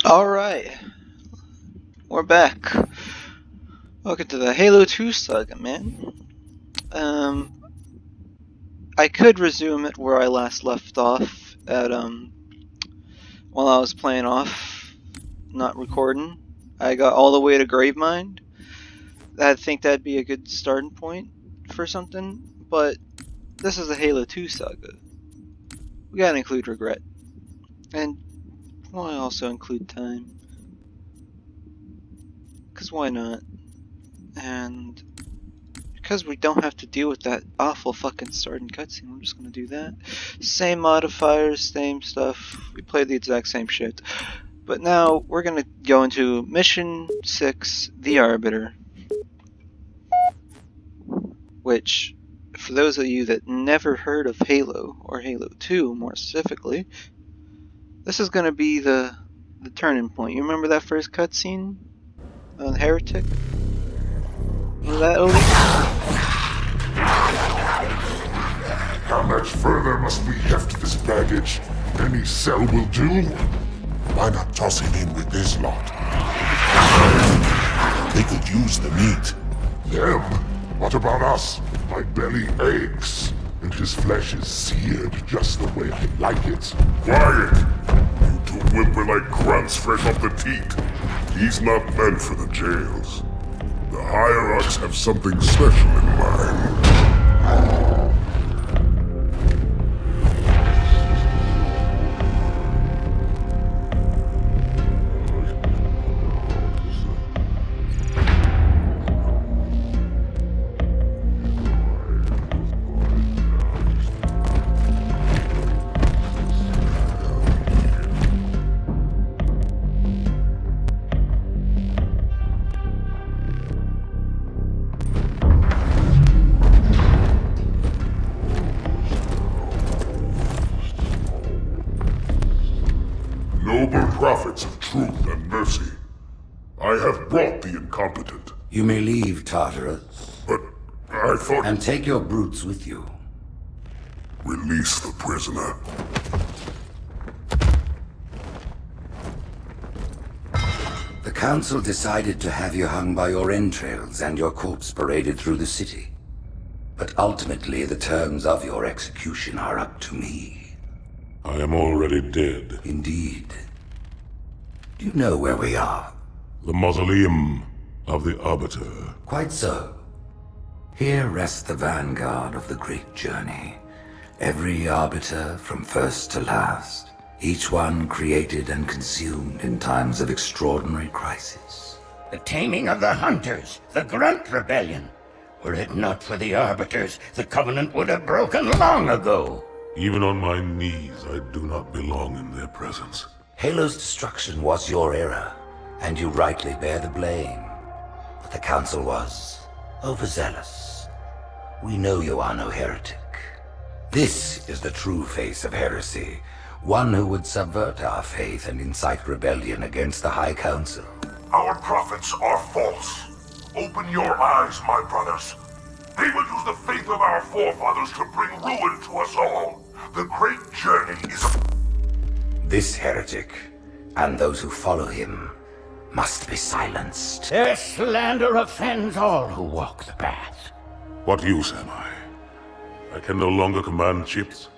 Alright, we're back. Welcome to the Halo 2 Saga, man. I could resume it where I last left off at, while I was playing off, not recording. I got all the way to Gravemind. I think that'd be a good starting point for something, but this is the Halo 2 Saga. We gotta include regret. And, well, I also include time. Cause why not? And because we don't have to deal with that awful fucking starting cutscene, I'm just gonna do that. Same modifiers, same stuff. We played the exact same shit. But now we're gonna go into Mission 6, The Arbiter. Which, for those of you that never heard of Halo, or Halo 2 more specifically, this is gonna be the turning point. You remember that first cutscene? On Heretic? Remember that, Odie? How much further must we heft this baggage? Any cell will do? Why not toss him in with this lot? They could use the meat. Them? What about us? My belly aches, and his flesh is seared just the way I like it. Quiet! You two whimper like grunts fresh off the teat. He's not meant for the jails. The hierarchs have something special in mind. Noble prophets of truth and mercy, I have brought the incompetent. You may leave, Tartarus. But I thought... And take your brutes with you. Release the prisoner. The Council decided to have you hung by your entrails and your corpse paraded through the city. But ultimately, the terms of your execution are up to me. I am already dead. Indeed. Do you know where we are? The mausoleum of the Arbiter. Quite so. Here rests the vanguard of the great journey. Every Arbiter from first to last. Each one created and consumed in times of extraordinary crisis. The taming of the Hunters, the Grunt Rebellion. Were it not for the Arbiters, the Covenant would have broken long ago. Even on my knees, I do not belong in their presence. Halo's destruction was your error, and you rightly bear the blame. But the Council was overzealous. We know you are no heretic. This is the true face of heresy, one who would subvert our faith and incite rebellion against the High Council. Our prophets are false. Open your eyes, my brothers. They will use the faith of our forefathers to bring ruin to us all. The great journey is... This heretic, and those who follow him, must be silenced. Their slander offends all who walk the path. What use am I? I can no longer command ships,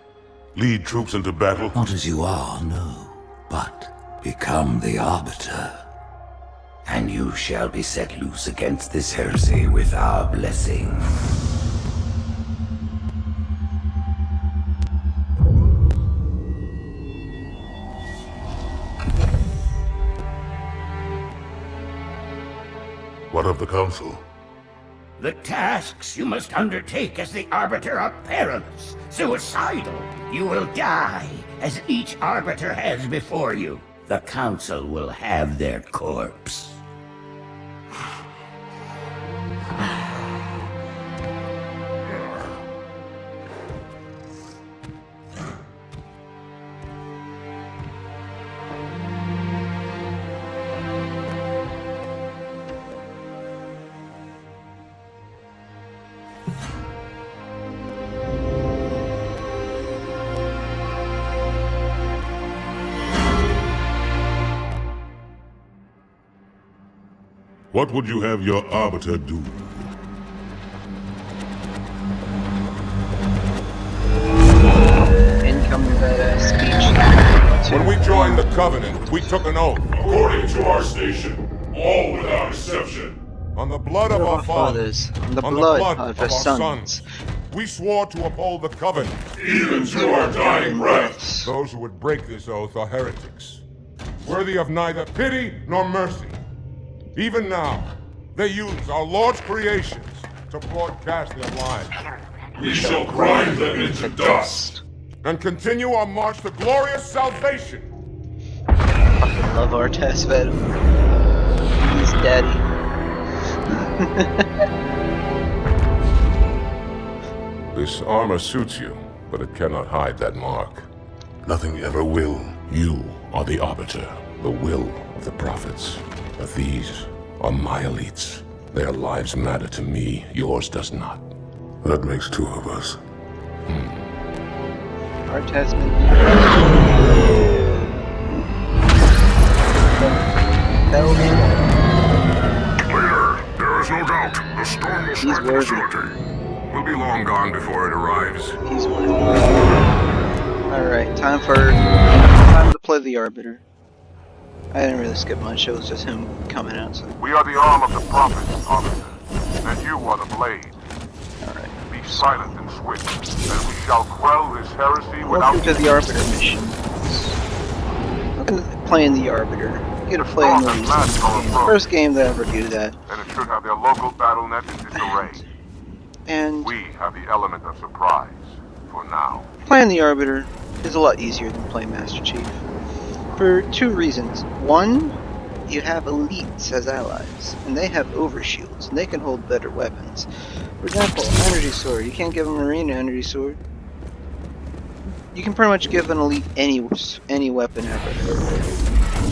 lead troops into battle. Not as you are, no, but become the Arbiter. And you shall be set loose against this heresy with our blessing. What of the Council? The tasks you must undertake as the Arbiter are perilous, suicidal. You will die, as each Arbiter has before you. The Council will have their corpse. What would you have your Arbiter do? Incoming badass speech. When we joined the Covenant, we took an oath. According to our station, all without exception. On the blood of our fathers, on the on blood the blood of of our our sons, we swore to uphold the Covenant, even to our dying breaths. Those who would break this oath are heretics, worthy of neither pity nor mercy. Even now, they use our Lord's creations to broadcast their lives. We shall grind them into dust and continue our march to glorious salvation. Fucking love our test veteran. He's daddy. This armor suits you, but it cannot hide that mark. Nothing ever will. You are the Arbiter, the will of the prophets. But these are my elites. Their lives matter to me, yours does not. That makes two of us. Our testament. Leader, there is no doubt the storm will strike the facility. We'll be long gone before it arrives. He's worthy. Alright, time to play the Arbiter. I didn't really skip much, it was just him coming out. So. We are the arm of the prophets, Arbiter, and you are the blade. Alright. Be silent and swift, and we shall quell this heresy Welcome without... to the Arbiter mission. Welcome to playing the Arbiter. You get to play in the first game to ever do that. And it should have their local battle net in disarray. And We have the element of surprise, for now. playing the Arbiter is a lot easier than playing Master Chief. For two reasons. One, you have elites as allies, and they have overshields, and they can hold better weapons. For example, energy sword. You can't give a marine an energy sword. You can pretty much give an elite any weapon ever.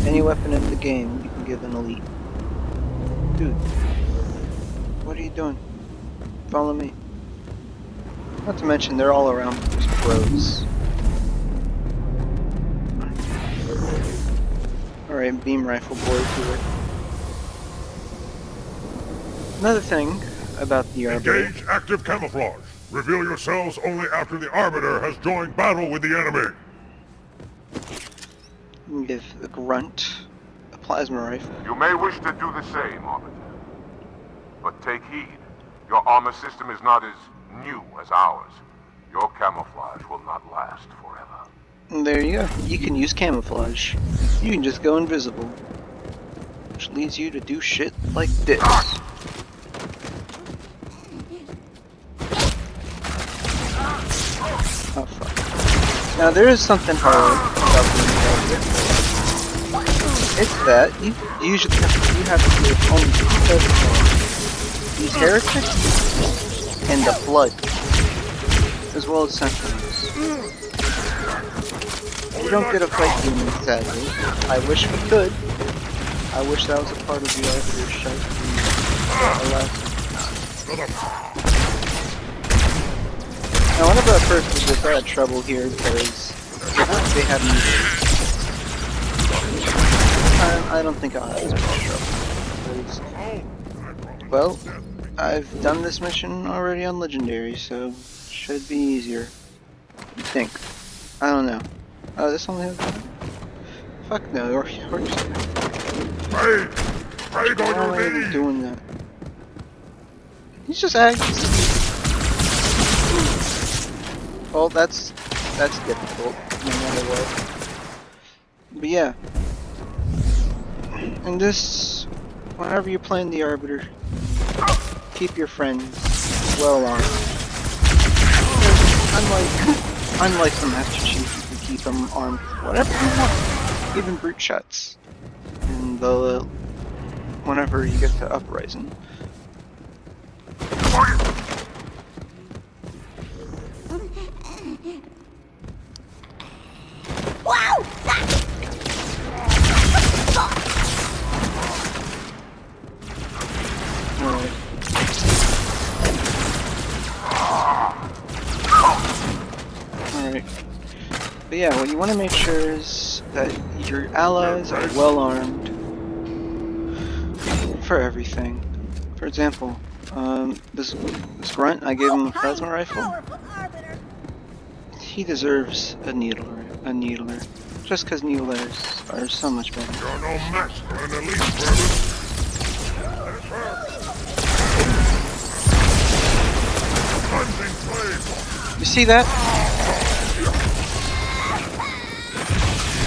Any weapon in the game, you can give an elite. Dude, what are you doing? Follow me. Not to mention, they're all around just pros. Alright, beam rifle boys here. Another thing about the Arbiter. Engage active camouflage. Reveal yourselves only after the Arbiter has joined battle with the enemy. You can give a grunt a plasma rifle. You may wish to do the same, Arbiter. But take heed. Your armor system is not as new as ours. Your camouflage will not last forever. And there you go. You can use camouflage. You can just go invisible. Which leads you to do shit like this. Oh fuck. Now there is something hard about the Arbiter. It's that you usually have to do only two types of things. These heretics and the flood. As well as sentinels. We don't get to fight demons, sadly. I wish we could. I wish that was a part of the Arbiter shite. Now, whenever I first did this, I had trouble here because they had music. I don't think I'll have as much trouble. Because, well, I've done this mission already on Legendary, so it should be easier. I think. I don't know. Oh, this only has one? Fuck no, or just... Hey! Hey, go Why am I to even me! doing that? He's just acting. Well, that's difficult, no matter what. But yeah. And this, whenever you're playing the Arbiter, keep your friends well armed. Unlike the Master Chief, you can keep them armed with whatever you want, even brute shots. And whenever you get to Uprising. Alright. But yeah, what you want to make sure is that your allies are well armed. for everything. For example, this grunt, I gave him a plasma rifle. He deserves a needler. Just because needlers are so much better. You're no match for an elite vermin. Cleansing flame. You see that?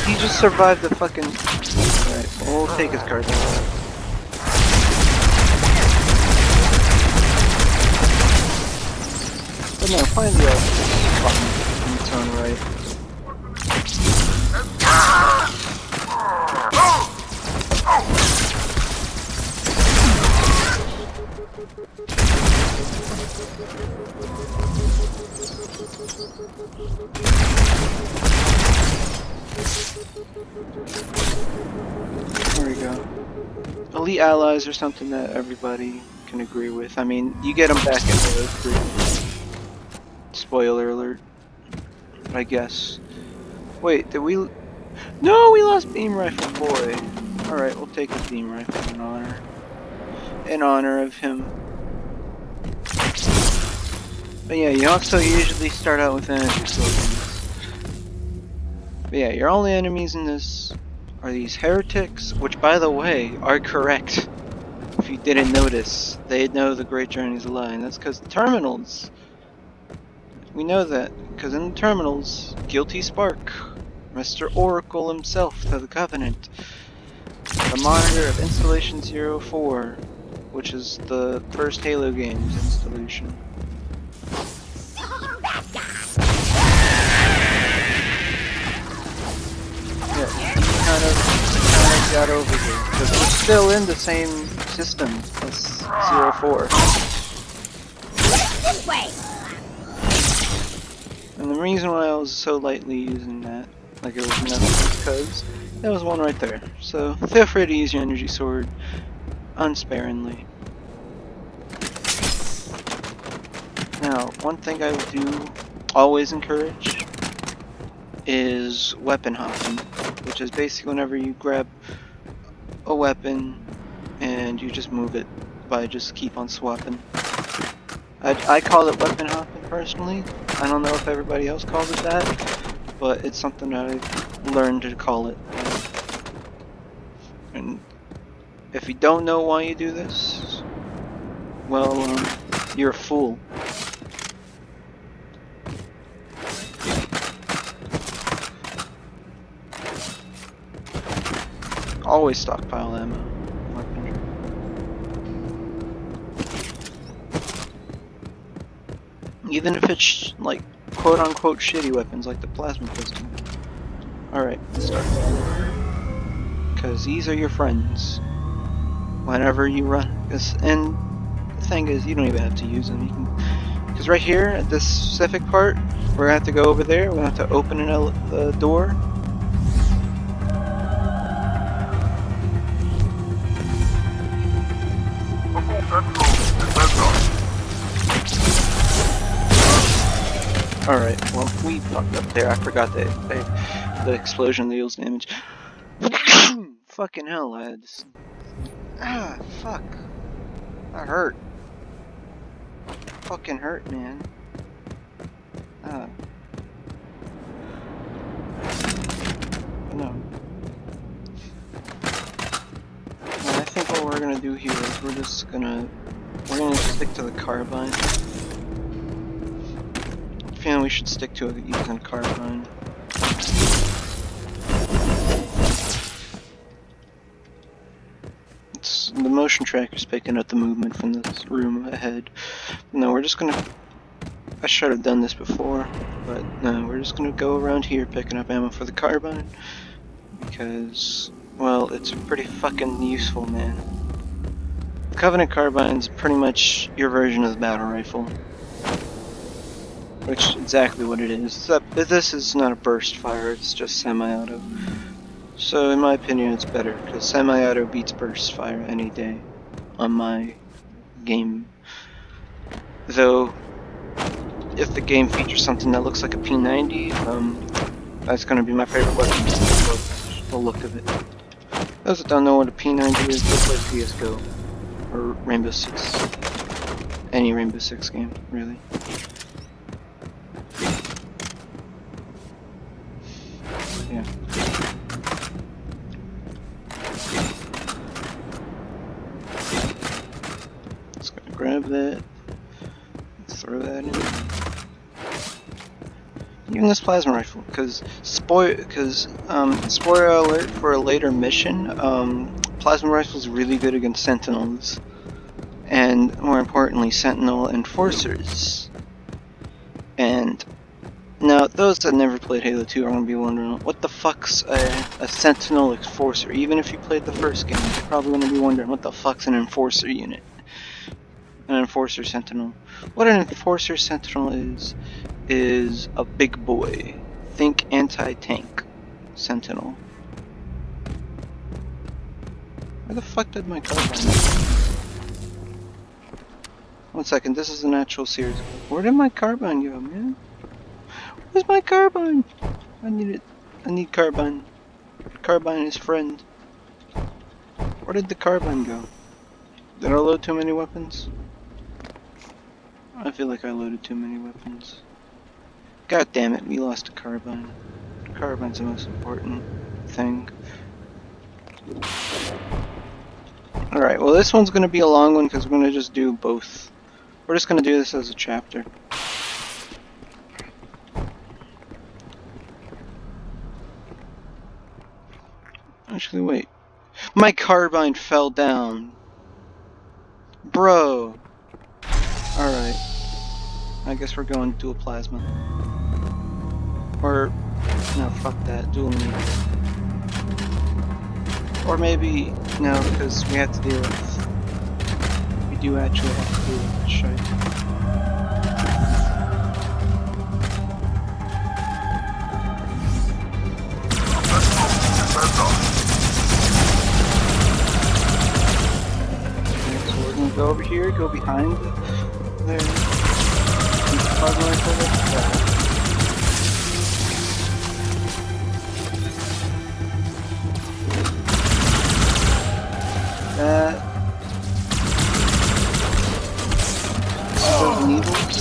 He just survived the fucking... Alright, we'll take his card back. But no, find the other button in its own right. There we go. Elite allies are something that everybody can agree with. I mean, you get them back in Halo 3. Spoiler alert. I guess. Wait, did we... No, we lost Beam Rifle Boy. Alright, we'll take his Beam Rifle in honor. In honor of him. But yeah, you also usually start out with energy slogans. But yeah, your only enemies in this are these heretics, which by the way, are correct. If you didn't notice, they know the Great Journey's a lie, and that's because the terminals. We know that, because in the terminals, Guilty Spark, Mr. Oracle himself to the Covenant, the monitor of Installation 04, which is the first Halo game's installation. Yeah, he kind of got over here, because we're still in the same system as 04. This way! And the reason why I was so lightly using that, like it was nothing, because there was one right there. So feel free to use your energy sword unsparingly. Now, one thing I do always encourage is weapon hopping, which is basically whenever you grab a weapon and you just move it by just keep on swapping. I call it weapon hopping personally. I don't know if everybody else calls it that, but it's something that I've learned to call it. And if you don't know why you do this, well, you're a fool. Always stockpile ammo. Weaponry. Even if it's like quote-unquote shitty weapons like the plasma pistol. Alright, let's start. Because these are your friends. Whenever you run. And the thing is, you don't even have to use them. You can, because right here, at this specific part, we're going to have to go over there. We're going to have to open the door. Alright, well, we fucked up there. I forgot that the explosion deals damage. Fucking hell, lads. Ah, fuck. That hurt. Fucking hurt, man. Ah. No. Well, I think what we're gonna do here is we're gonna stick to the carbine. I feel we should stick to using a carbine. The motion tracker's picking up the movement from this room ahead. No, we're just gonna... I should have done this before, but no, we're just gonna go around here picking up ammo for the carbine. Because, well, it's pretty fucking useful, man. The Covenant Carbine's pretty much your version of the battle rifle. Which is exactly what it is. Except this is not a burst fire, it's just semi-auto. So in my opinion it's better, because semi-auto beats burst fire any day on my game. Though, if the game features something that looks like a P90, that's going to be my favorite weapon, the look of it. Those that don't know what a P90 is, go play CSGO. or Rainbow Six, any Rainbow Six game, really. Yeah. Just gonna grab that, throw that in. Even this plasma rifle, because spoiler alert for a later mission, plasma rifle is really good against sentinels, and more importantly, sentinel enforcers. And now, those that never played Halo 2 are going to be wondering, what the fuck's a sentinel enforcer? Even if you played the first game, you're probably going to be wondering, what the fuck's an enforcer unit? An enforcer sentinel. What an enforcer sentinel is a big boy. Think anti-tank sentinel. Where the fuck did my carbine go? 1 second, this is an actual series. Where did my carbine go, man? Where's my carbine? I need it. I need carbine. Carbine is friend. Where did the carbine go? Did I load too many weapons? I feel like I loaded too many weapons. God damn it, we lost a carbine. Carbine's the most important thing. Alright, well this one's gonna be a long one because we're gonna just do both. We're just gonna do this as a chapter. Actually, wait. My carbine fell down. Bro. Alright. I guess we're going dual plasma. Or, no, fuck that. Dual meat. Or maybe, no, because we have to deal with... We do actually have to deal with this shite. Go over here, go behind there. Plasma rifle that. Those needles.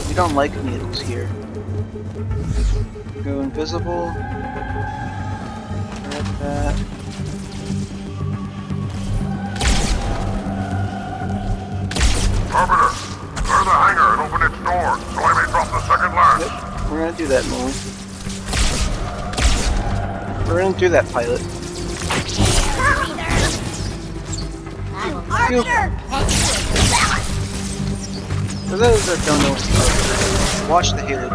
We don't like needles here. Go invisible. Grab that. Arbiter, clear the hangar and open its door, so I may drop the second latch. Yep, we're gonna do that, Molly. We're gonna do that, pilot. Hurry there! I'm Arbiter! For those that don't know, watch the Halo 2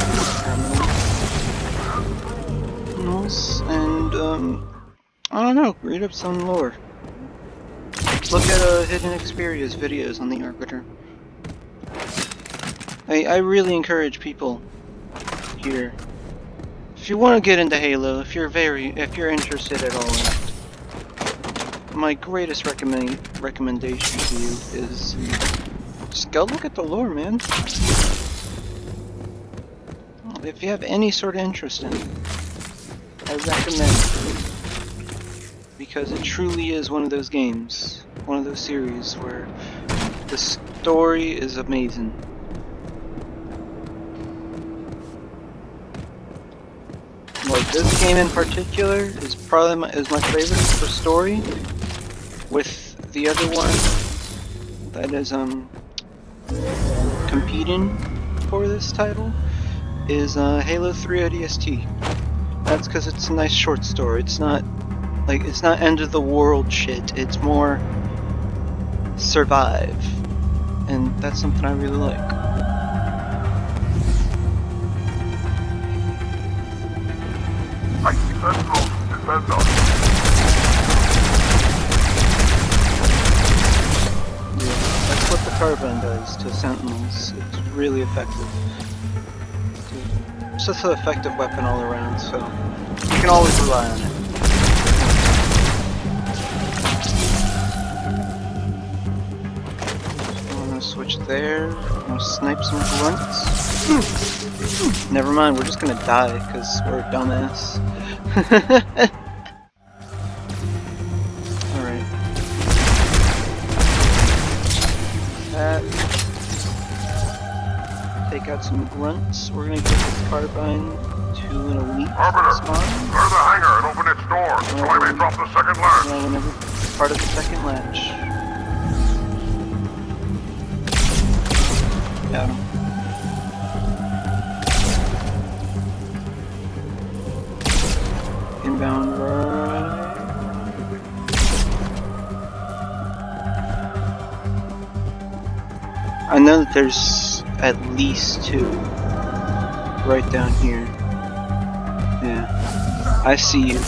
terminals, and I don't know, read up some lore. Look at Hidden Xperia's videos on the Arbiter. I really encourage people here. If you want to get into Halo, if you're interested at all in it, my greatest recommendation to you is just go look at the lore, man. If you have any sort of interest in it, I recommend it. Because it truly is one of those games, one of those series where the story is amazing. Like this game in particular is probably my favorite for story. With the other one that is competing for this title is Halo 3 ODST. That's because it's a nice short story. It's not end of the world shit. It's more survive, and that's something I really like. I see sentinels. Defend us. Yeah, that's what the carbine does to sentinels. It's really effective. It's just an effective weapon all around, so you can always rely on it. Switch there. I'm gonna snipe some grunts. Never mind, we're just gonna die because we're a dumbass. Alright. take out some grunts. We're gonna get this carbine to an elite Arbiter, spawn. clear the hangar and open its doors so I may drop the second latch. Yeah, whenever it's part of the second latch. Got him. Inbound right. I know that there's at least 2 right down here. Yeah. I see you.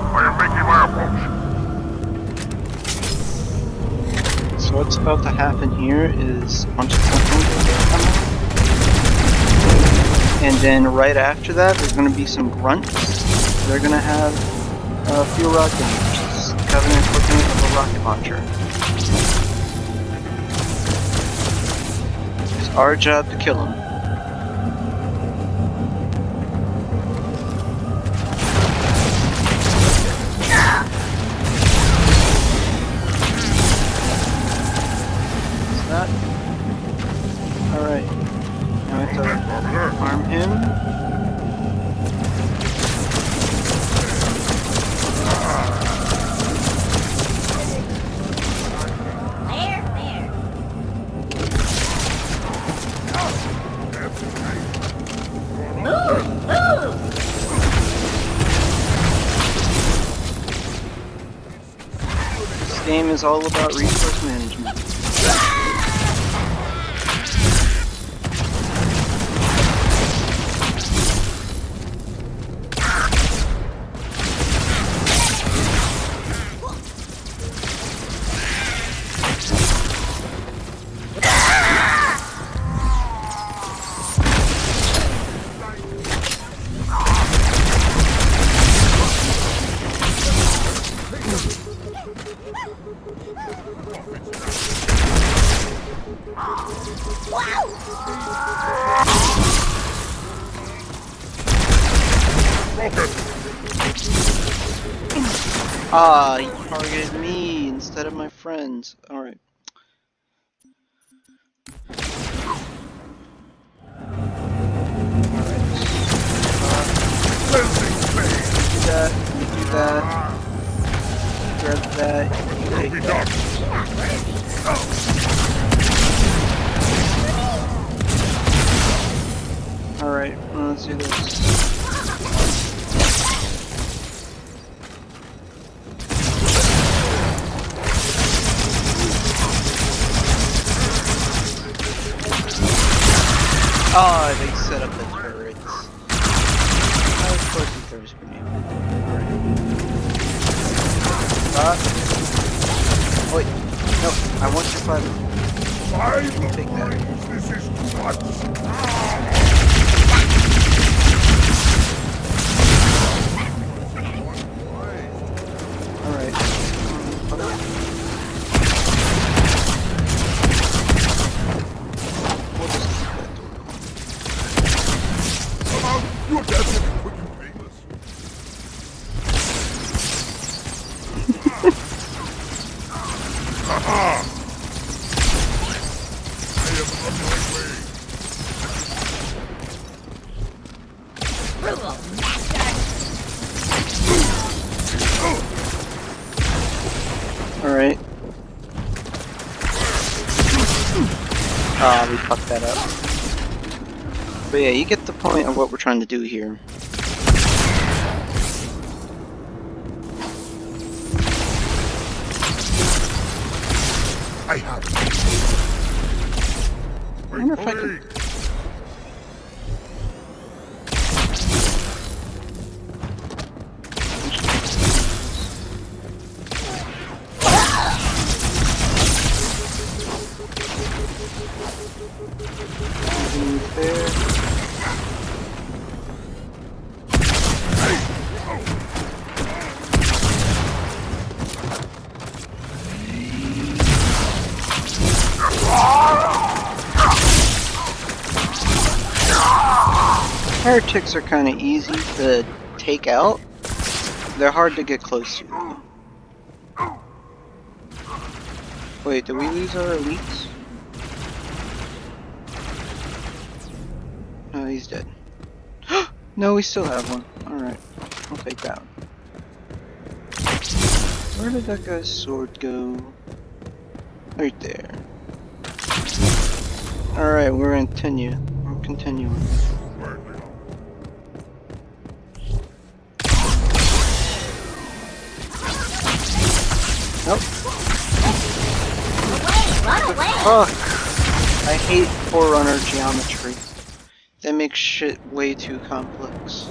I am making my approach. So what's about to happen here is a bunch of something coming. And then right after that, there's going to be some grunts. They're going to have a few rocket launchers. Covenant equipment of a rocket launcher. It's our job to kill them. Alright. Now I have to arm him. This game is all about resource management. Ah, he targeted me instead of my friends. Alright. Do that. Grab that. Take that. Alright, let's do this. Oh, they set up the turrets. Oh, of course he throws a grenade. Alright. Stop. Wait. No, I want your fiber. Take that. This is too much. Your death will put you painless. Haha! I am on my way. Brutal master! Alright. Ah, we fucked that up. But yeah, you get the point of what we're trying to do here. I have it. I wonder if I can... There. Heretics are kind of easy to take out. They're hard to get close to. Wait, did we lose our elites? No, he's dead. No, we still have one. Alright, I'll take that one. Where did that guy's sword go? Right there. Alright, we're gonna continue. We're continuing. Nope. Run away! Fuck! I hate Forerunner geometry. They make shit way too complex.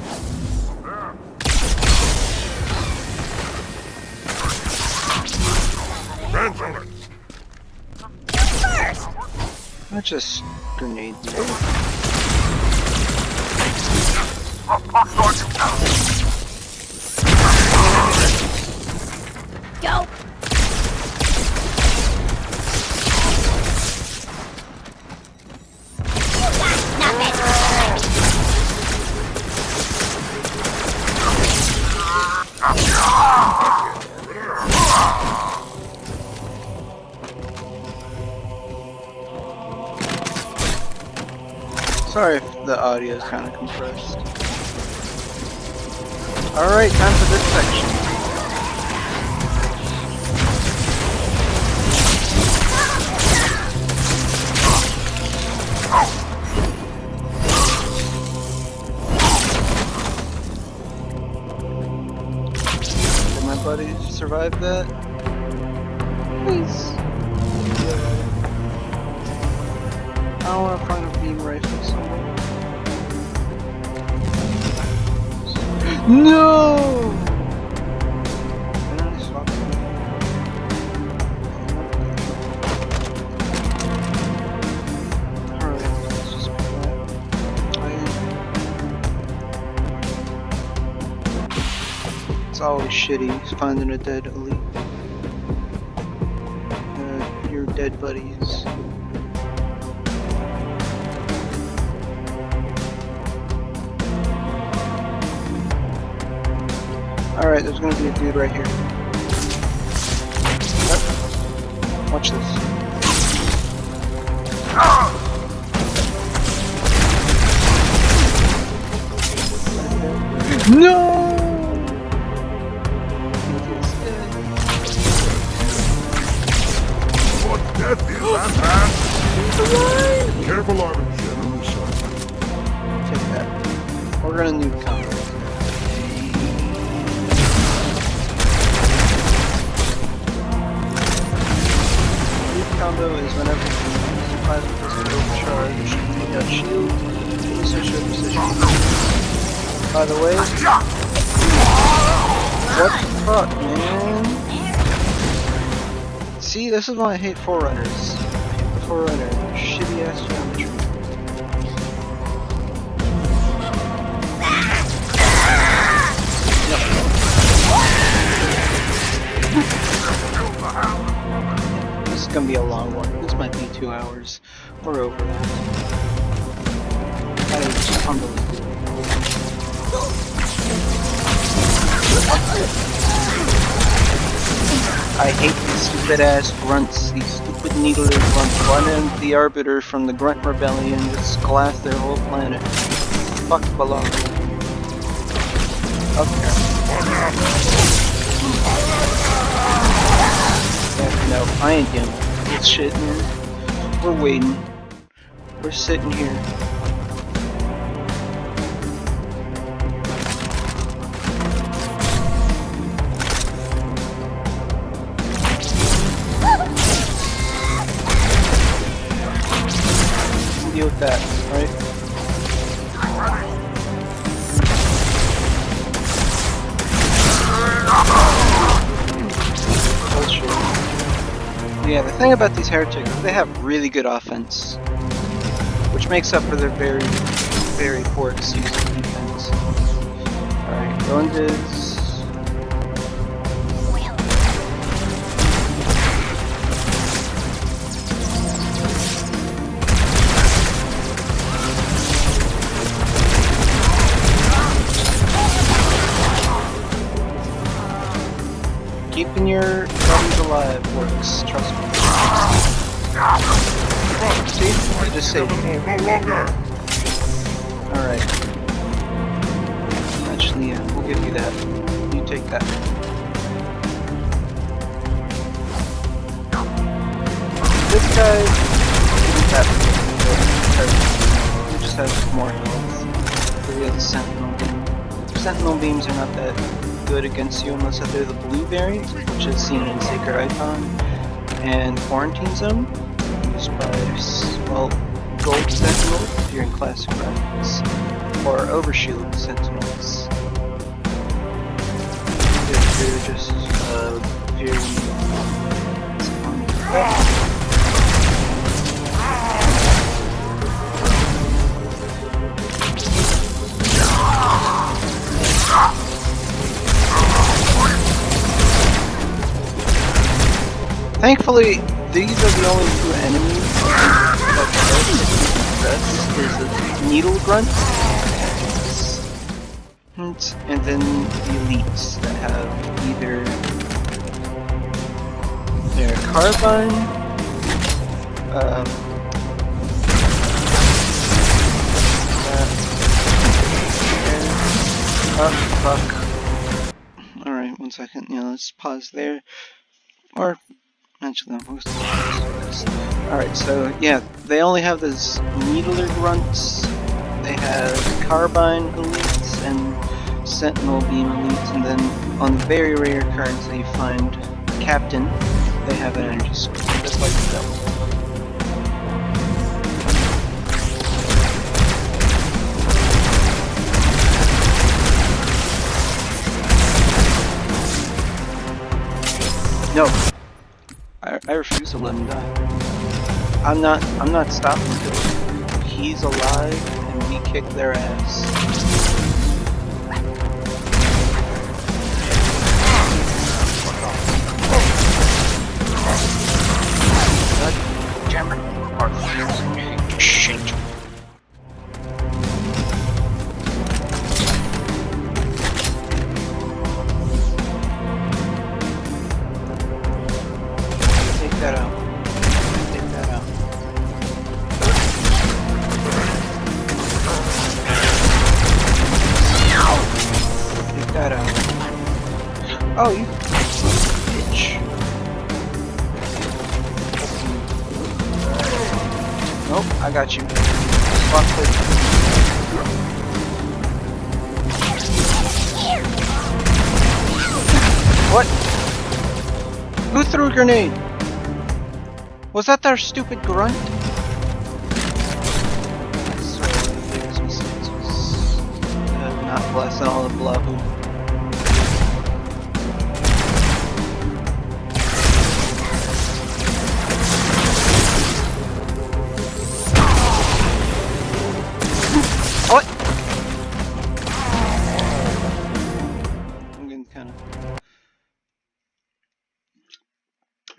First! I just grenade you. Go! Nothing! Sorry if the audio is kind of compressed. Alright, time for this section. Did my buddy survive that? Please. I want to find a beam rifle somewhere. No! Can I swap them? Alright, let's just pick that. It's always shitty finding a dead elite. Your dead buddies. Alright, there's gonna be a dude right here. Yep. Watch this. No! What death is that, man? Careful, Arby. Take that. We're gonna nuke combo. Combo is whenever you plasma doesn't overcharge, take out shield, switch your position. By the way, what the fuck, man? See, this is why I hate Forerunners. I hate the Forerunner, shitty ass geometry. This is gonna be a long one. This might be 2 hours. We're over that. That is unbelievable. I hate these stupid ass grunts, these stupid needler grunts. Why didn't the Arbiter from the Grunt Rebellion just glass their whole planet? Fuck below. Okay. No, I ain't doing this shit, man. We're waiting. We're sitting here. Deal with that, right? Bullshit. Yeah, the thing about these heretics, they have really good offense, which makes up for their very, very poor excuse of defense. Alright, Rondas. keeping your buddies alive works, trust me. See? I just saved you. Alright. Actually, yeah, we'll give you that. You take that. This guy didn't have he just has more health. So he has a sentinel beam. Sentinel beams are not that good against you unless they're the blue variant, which is seen in Sacred Icon and Quarantine Zone, used by, well, Gold Sentinels if you're in Classic Graphics, or Overshield Sentinels if you're just, if you're Thankfully, these are the only two enemies that is the Needle Grunt, and then the elites that have either their Carbine, fuck. Alright, 1 second, yeah, let's pause there. Or actually, alright, so yeah, they only have those Needler Grunts, they have Carbine elites and Sentinel Beam elites, and then on the very rare cards that you find Captain, they have an energy sword, just like the devil. No. I refuse to let him die. I'm not stopping until he's alive and we kick their ass. Shit. Take that out. Take that out. Take that out. Oh, you bitch. Nope, I got you. Swap plate. What? Who threw a grenade? Was that their stupid grunt? I swear the biggest mistake was not blasting all the blahu. What? I'm getting kind of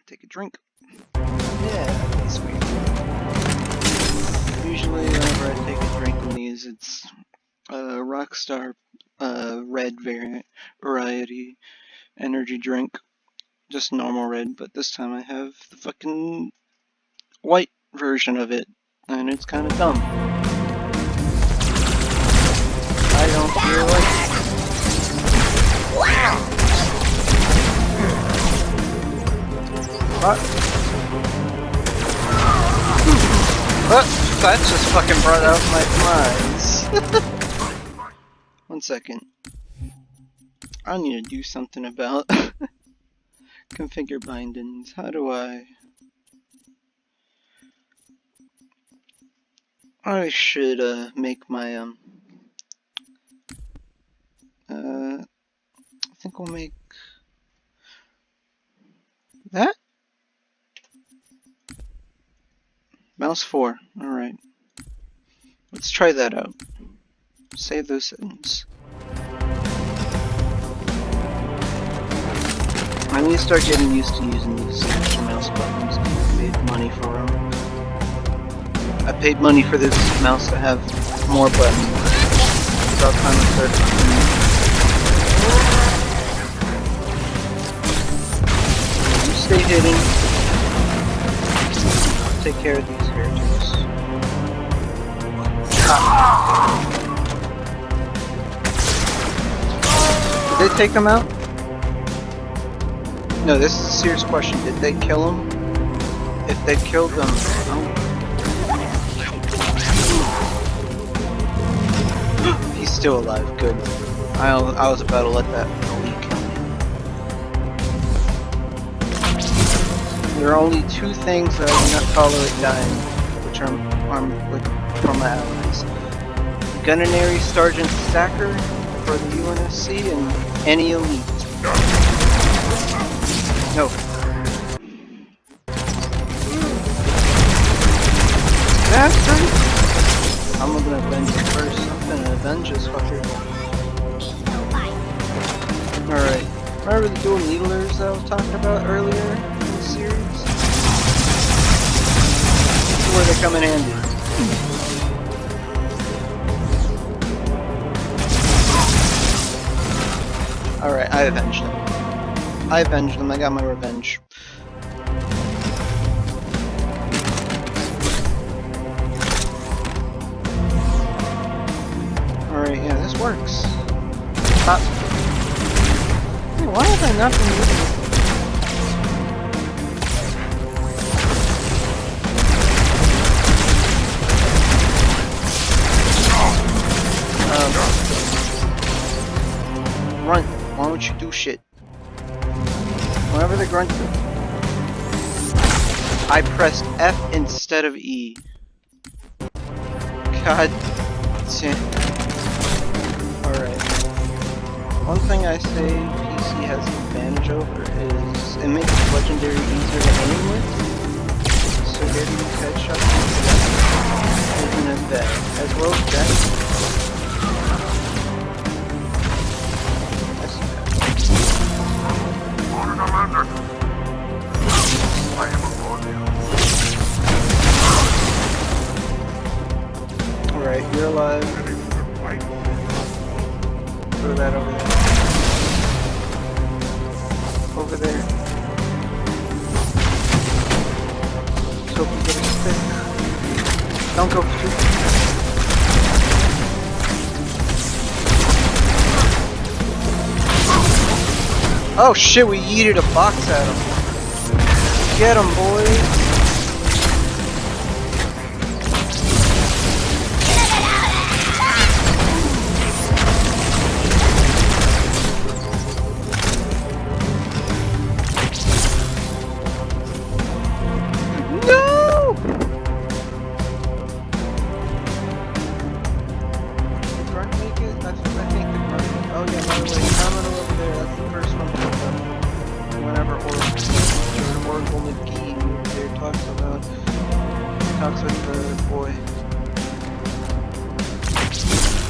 take a drink. Yeah, that's sweet. Usually, whenever I take a drink in these, it's Rockstar red variety energy drink, just normal red. But this time I have the fucking white version of it, and it's kind of dumb. I don't feel like it. Wow! What? That just fucking brought out my demise. 1 second. I need to do something about configure bindings. How do I should make my I think we'll make that mouse 4. Alright. Let's try that out. Save those settings. I need to start getting used to using these extra mouse buttons. I paid money for them. I paid money for this mouse to have more buttons. So I'll kind of start hidden. Take care of these heretics. Did they take them out? No, this is a serious question. Did they kill him? If they killed them, he's still alive. Good. I was about to let that elite kill me. There are only two things that I do not tolerate dying, which are from my allies: Gunnery Sergeant Stacker for the UNSC and any elite. No. Bastard! I'm gonna avenge him first. I'm gonna avenge this fucker. Alright. Remember the dual needlers that I was talking about earlier in the series? This is where they come in handy. Alright, I avenged them. I avenged them, I got my revenge. Alright, yeah, this works. Stop. Hey, why have I not been using it? Grunt, why don't you do shit? Whenever the grunt do, I pressed F instead of E. God damn. Alright. One thing I say PC has an advantage over is it makes legendary easier to aim with. So getting these headshots isn't as bad. As well as that. Alright, you're alive. Throw that over there. Over there. Let's hope you get a stick. Don't go too. Oh shit, we yeeted a box at him. Get him, boys.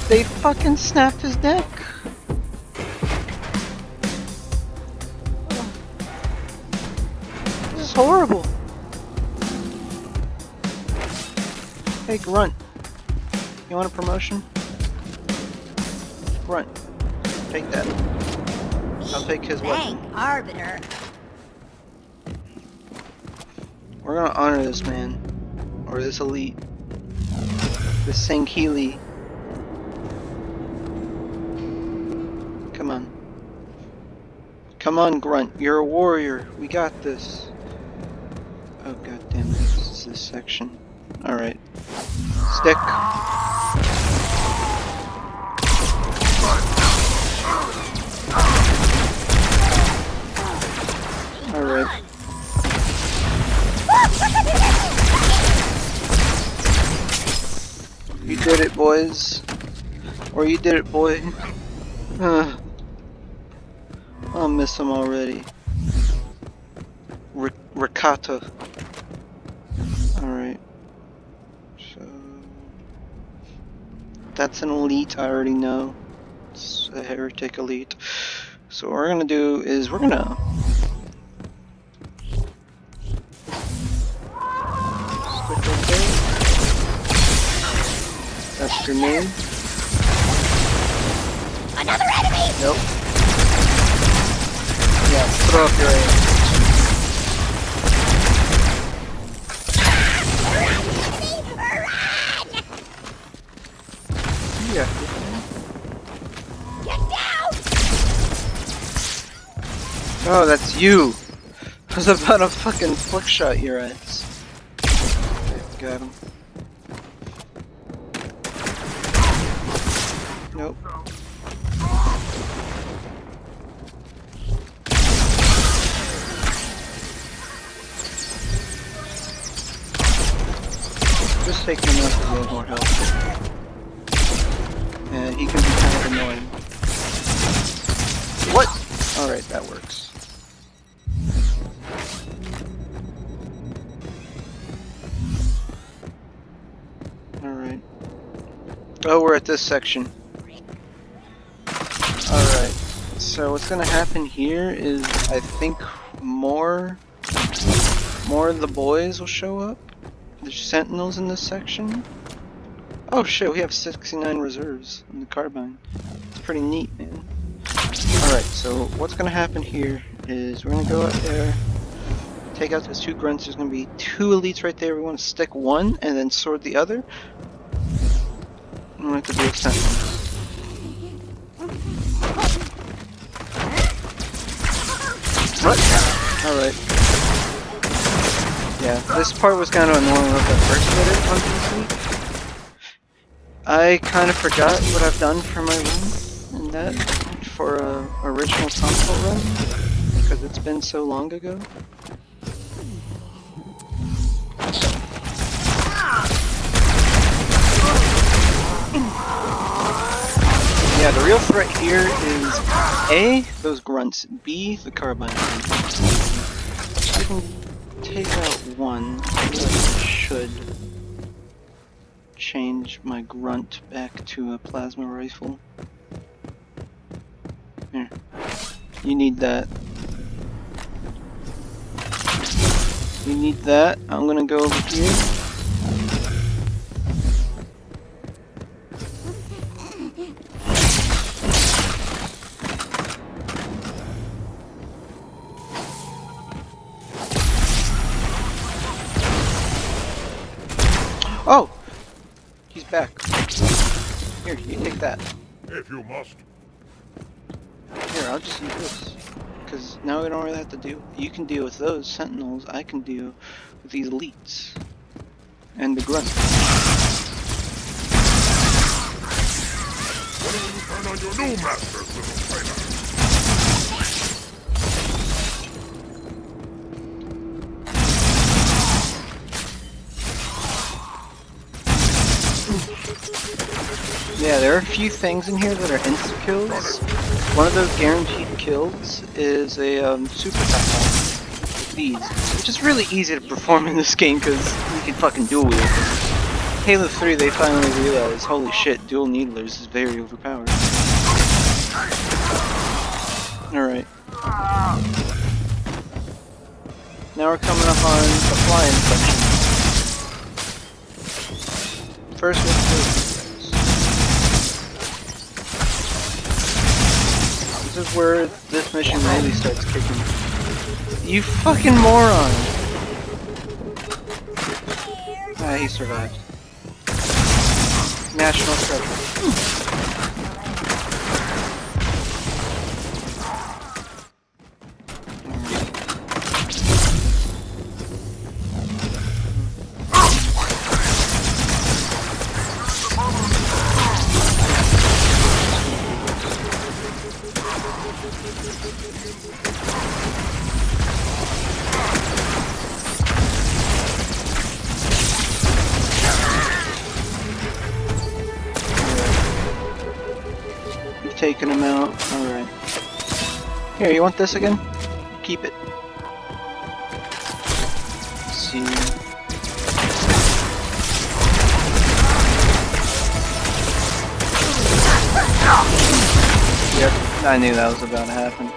They fucking snapped his neck. This is horrible. Hey, Grunt. You want a promotion? Grunt. Take that. I'll take his weapon. Arbiter. We're gonna honor this man. Or this elite. This Sankili. Come on. Come on, Grunt. You're a warrior. We got this. Oh, god damn it. This is this section. Alright. Stick. Alright. You did it, boys. Or you did it, boy. I'll miss him already. Ricotta. Alright. So... that's an elite, I already know. It's a heretic elite. So what we're gonna do is we're gonna... stick okay. That's your name. Another enemy! Nope. Yeah, throw up your aim. Oh, that's you! I was about to fucking flick shot your ass. Got him. Nope. Just take him out because he has more health. And he can be kind of annoying. What? Alright, that works. Alright. Oh, we're at this section. Alright. So what's gonna happen here is I think more of the boys will show up. There's sentinels in this section. Oh shit, we have 69 reserves in the carbine. It's pretty neat, man. Alright, so what's gonna happen here is we're gonna go out there, take out those two grunts. There's gonna be two elites right there. We want to stick one and then sword the other. I'm gonna have to deal with sentinels. What? Alright. Yeah, this part was kind of annoying when I first did it on PC. I kind of forgot what I've done for my run and that for a original console run because it's been so long ago. Yeah, the real threat here is A, those grunts, B, the carbine. I can take out one, I should change my grunt back to a plasma rifle. Here. You need that. You need that. I'm gonna go over here. Oh! He's back. Here, you take that. If you must. Here, I'll just use this. Because now we don't really have to deal. You can deal with those sentinels, I can deal with these elites. And the grunt. When will you turn on your new masters, little traitor? Yeah, there are a few things in here that are insta-kills. One of those guaranteed kills is a super attack. These. Which is really easy to perform in this game because you can fucking dual wield them. Halo 3 they finally realized, holy shit, dual needlers is very overpowered. Alright. Now we're coming up on the flying section. First let's do this is where this mission really starts kicking. You fucking moron! Ah, he survived. National treasure. Taking him out. Alright. Here, you want this again? Keep it. Let's see. Yep, I knew that was about to happen.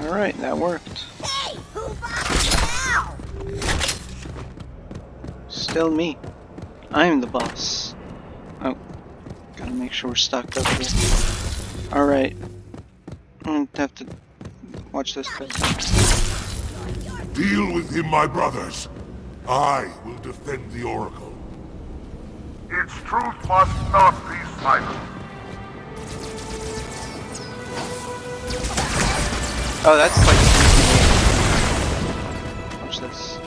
Alright, that worked. Hey, who bossed now? Still me. I'm the boss. Oh, Gotta make sure we're stocked up here. Alright. I'm gonna have to watch this cut. Deal with him, my brothers. I will defend the Oracle. Its truth must not be silent. Oh, that's like. Watch this.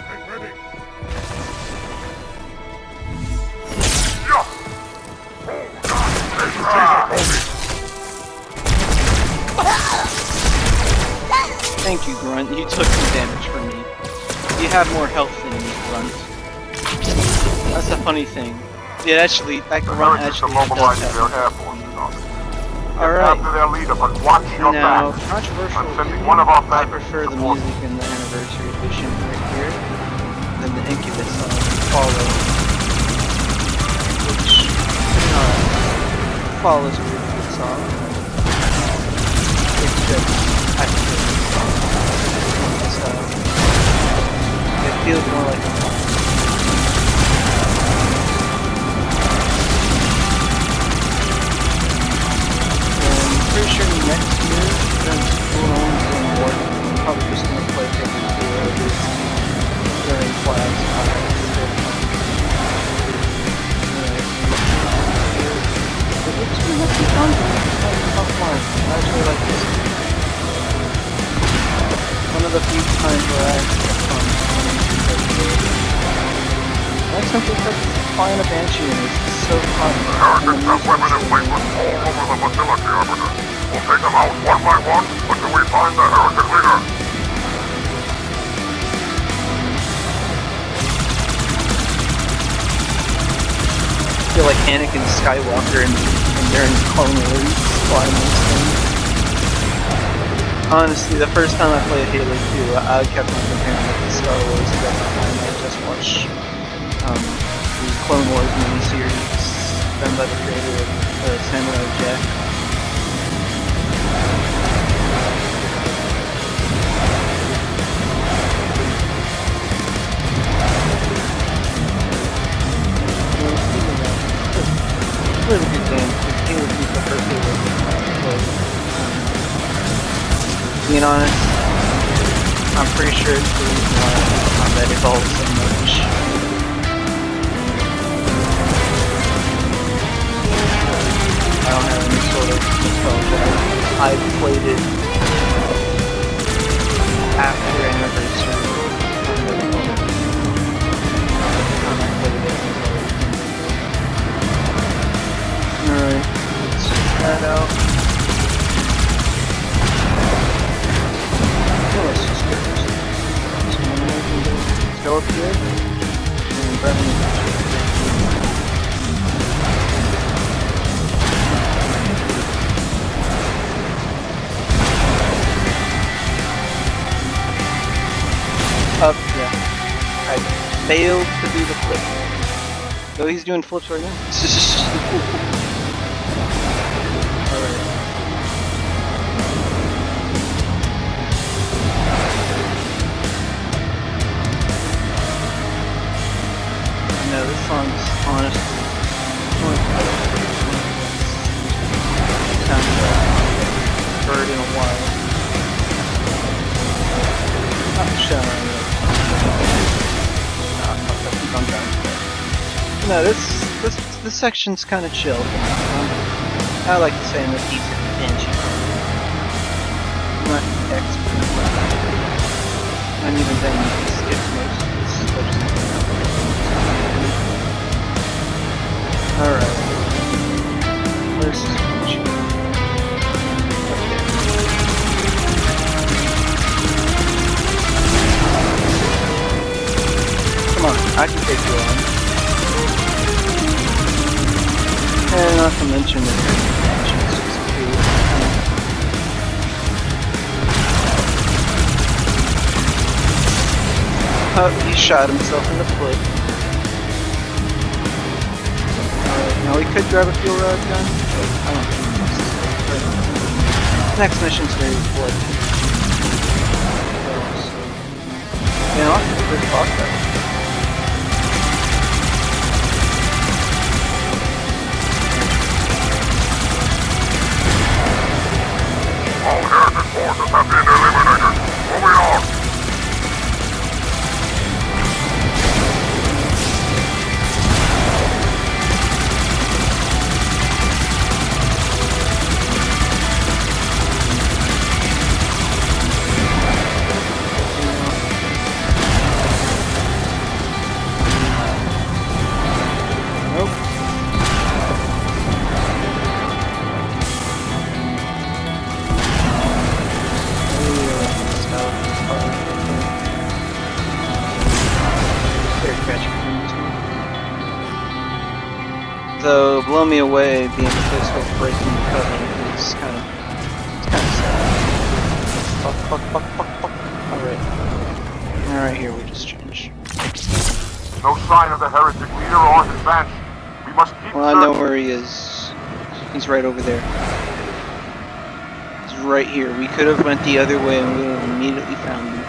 Get ready. Thank you, Grunt. You took some damage from me. You have more health than me, Grunt. That's the funny thing. Yeah, actually, that The Grunt Heretics are actually does mobilizing have. their air forces on it. Alright. After their leader, but watch your Now, back. controversial I'm sending opinion, one of our I bandits prefer to the support music in the anniversary edition right here than the Incubus song, Follow, which follows a really good song. It's just, I prefer the style. It feels more like a song. Pretty sure next year, since Bruno's doing more, I'm probably just gonna play Heretics during class. It looks pretty much fun. I actually like this. One of the few times where I actually have fun playing. I simply because flying a Banshee is so fun. Heretics have weapon emplacements all over the facility, Arbiter. We'll take them out one by one until we find the heretic leader. I feel like Anakin Skywalker and they're in Clone Wars flying these things. Honestly, the first time I played Halo 2, I kept on comparing it to Star Wars because at the time I just watched the Clone Wars miniseries done by the creator of Samurai Jack. Really good game. Halo 2 is the first Halo I played. Being honest, I'm pretty sure it's the reason why combat evolved so much. I don't have any sort of nostalgia. I played it after Anniversary. Alright, let's check that out. Oh, let's just go this. Let's go up here and grab an up, yeah. I failed to do the flip. Though he's doing flips right now. Alright. No, this song's honestly one of the soundtrack I've heard in a while. Not showing. No, this section's kind of chill. I like to say I'm a decent Banshee. I'm not an expert. And even then, you can skip most of this stuff. Alright. Where's this Banshee? Come on, I can take you on. And not to mention the Heretics too. Oh, he shot himself in the foot. Alright, now we could grab a fuel rod gun, but I don't think it's necessary. Next mission's very bloody. Yeah, I'll have to first boss that. Though blow me away being replaced with breaking the covenant is kind of sad. Fuck. Alright, here we just change. No sign of the heretic leader or his banshee. We must keep Well, I know searching. where he is. He's right over there. He's right here. We could have went the other way and we would have immediately found him.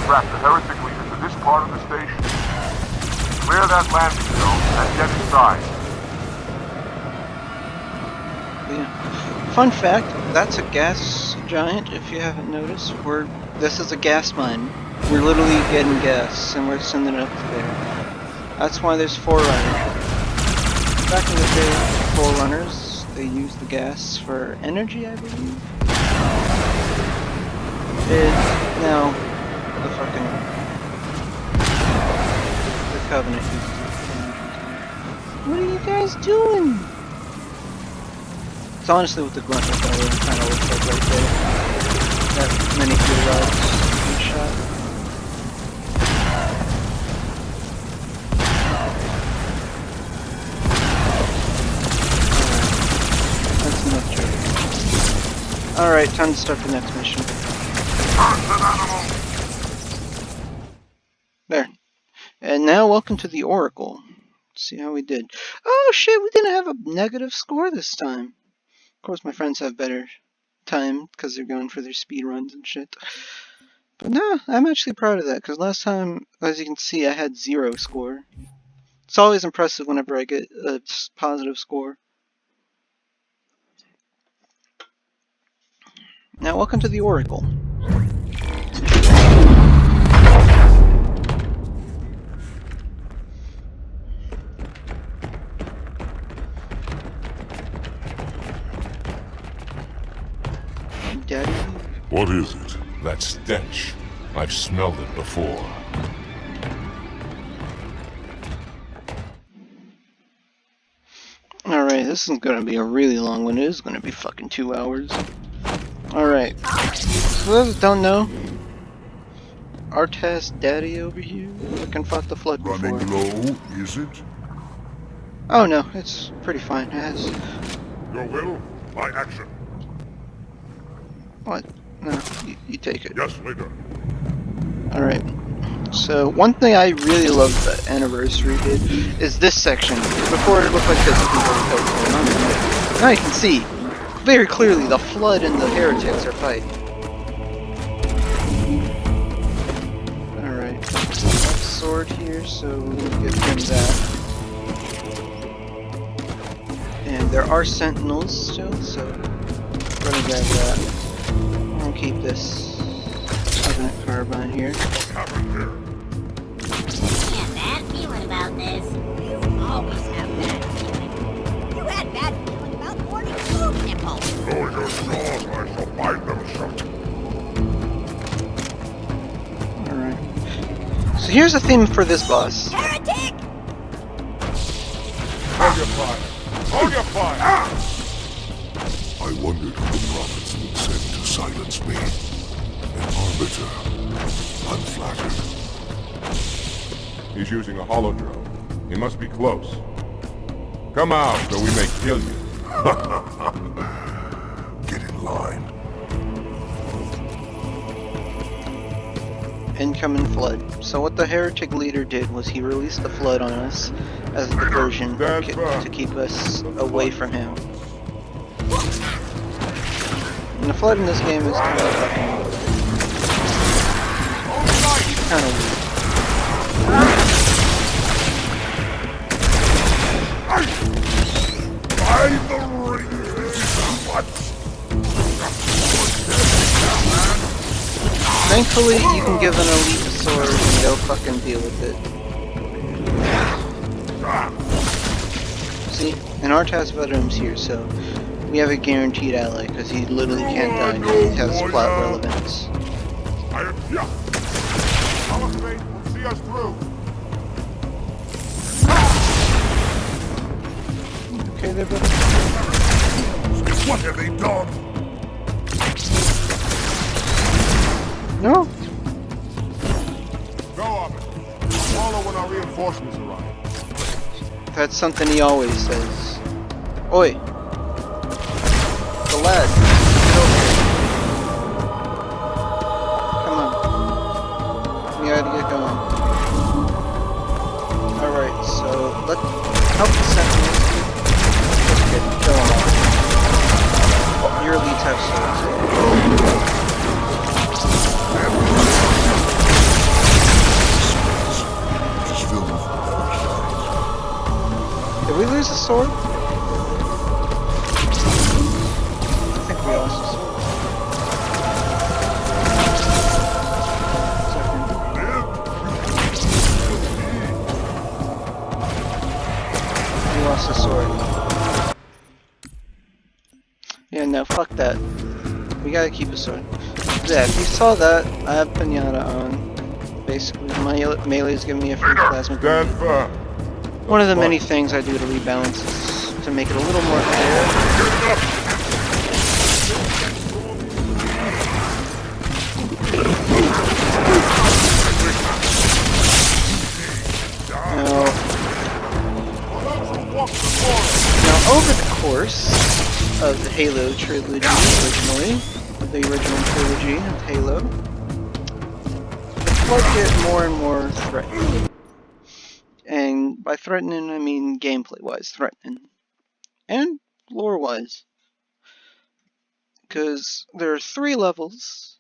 Track the heretic leader to this part of the station. Clear that landing zone and get inside. Yeah. Fun fact, that's a gas giant, if you haven't noticed. This is a gas mine. We're literally getting gas, and we're sending it up there. That's why there's forerunners. Back in the day, forerunners, they used the gas for energy, I believe. Now, the Covenant uses it for energy. What are you guys doing? It's honestly what the grunt rebellion kind of looks like right there. That many fuel rods being shot. That's enough joke. Alright, time to start the next mission. There. And now, welcome to the Oracle. Let's see how we did. Oh shit, we didn't have a negative score this time. Of course, my friends have better time because they're going for their speed runs and shit. But no, I'm actually proud of that because last time, as you can see, I had 0 score. It's always impressive whenever I get a positive score. Now, welcome to the Oracle. Daddy? What is it? That stench. I've smelled it before. Alright, this is gonna be a really long one. It is gonna be fucking 2 hours. Alright. So those that don't know, Artas Daddy over here fucking fought the flood before. Running low, is it? Oh no, it's pretty fine. It has... Your will, my action. What? No, you take it. Yes, leader. Alright. So, one thing I really love that Anniversary did is this section. Before it looked like this, you can really tell what's going on. Now you can see very clearly the Flood and the Heretics are fighting. Alright. Sword here, so we'll give him that. And there are sentinels still, so we're gonna grab that. I'll keep this Covenant carbine here. What happened here? Yeah, bad feeling about this. You always have bad feeling. You had bad feeling about boarding food nipples. Lower your jaws, or I shall bite them shut. Alright. So here's the theme for this boss. Heretic! Hold your fire! Hold your fire! I wondered who the prophets would send to silence me. An arbiter. I'm flattered. He's using a holodrome. He must be close. Come out so we may kill you. Get in line. Incoming Flood. So what the Heretic leader did was he released the Flood on us as a diversion to keep us away from him. And the Flood in this game is kind of fucking... kind of weird. By the ring! What? Thankfully, you can give an elite a sword and they'll fucking deal with it. See? And Artas Veteran's here, so we have a guaranteed ally, because he literally can't die and he has plot relevance. I am here. Our fate will see us through. Okay there, brother? What have they done? No? Go, Arby. Follow when our reinforcements arrive. That's something he always says. Oi! The lad! Get over here. Come on. We gotta get going. Alright, so let's help the sentinels get going. Your elites have swords. Did we lose a sword? I think we lost a sword. We lost a sword. Yeah, no, fuck that. We gotta keep a sword. Yeah, if you saw that, I have Pinata on. Basically, my melee is giving me a free plasma grenade. One of the many things I do to rebalance is to make it a little more fair. Now, over the course of the Halo trilogy, the original trilogy of Halo, the Flood get more and more threatening. And by threatening, I mean gameplay-wise threatening. And lore-wise. Because there are 3 levels.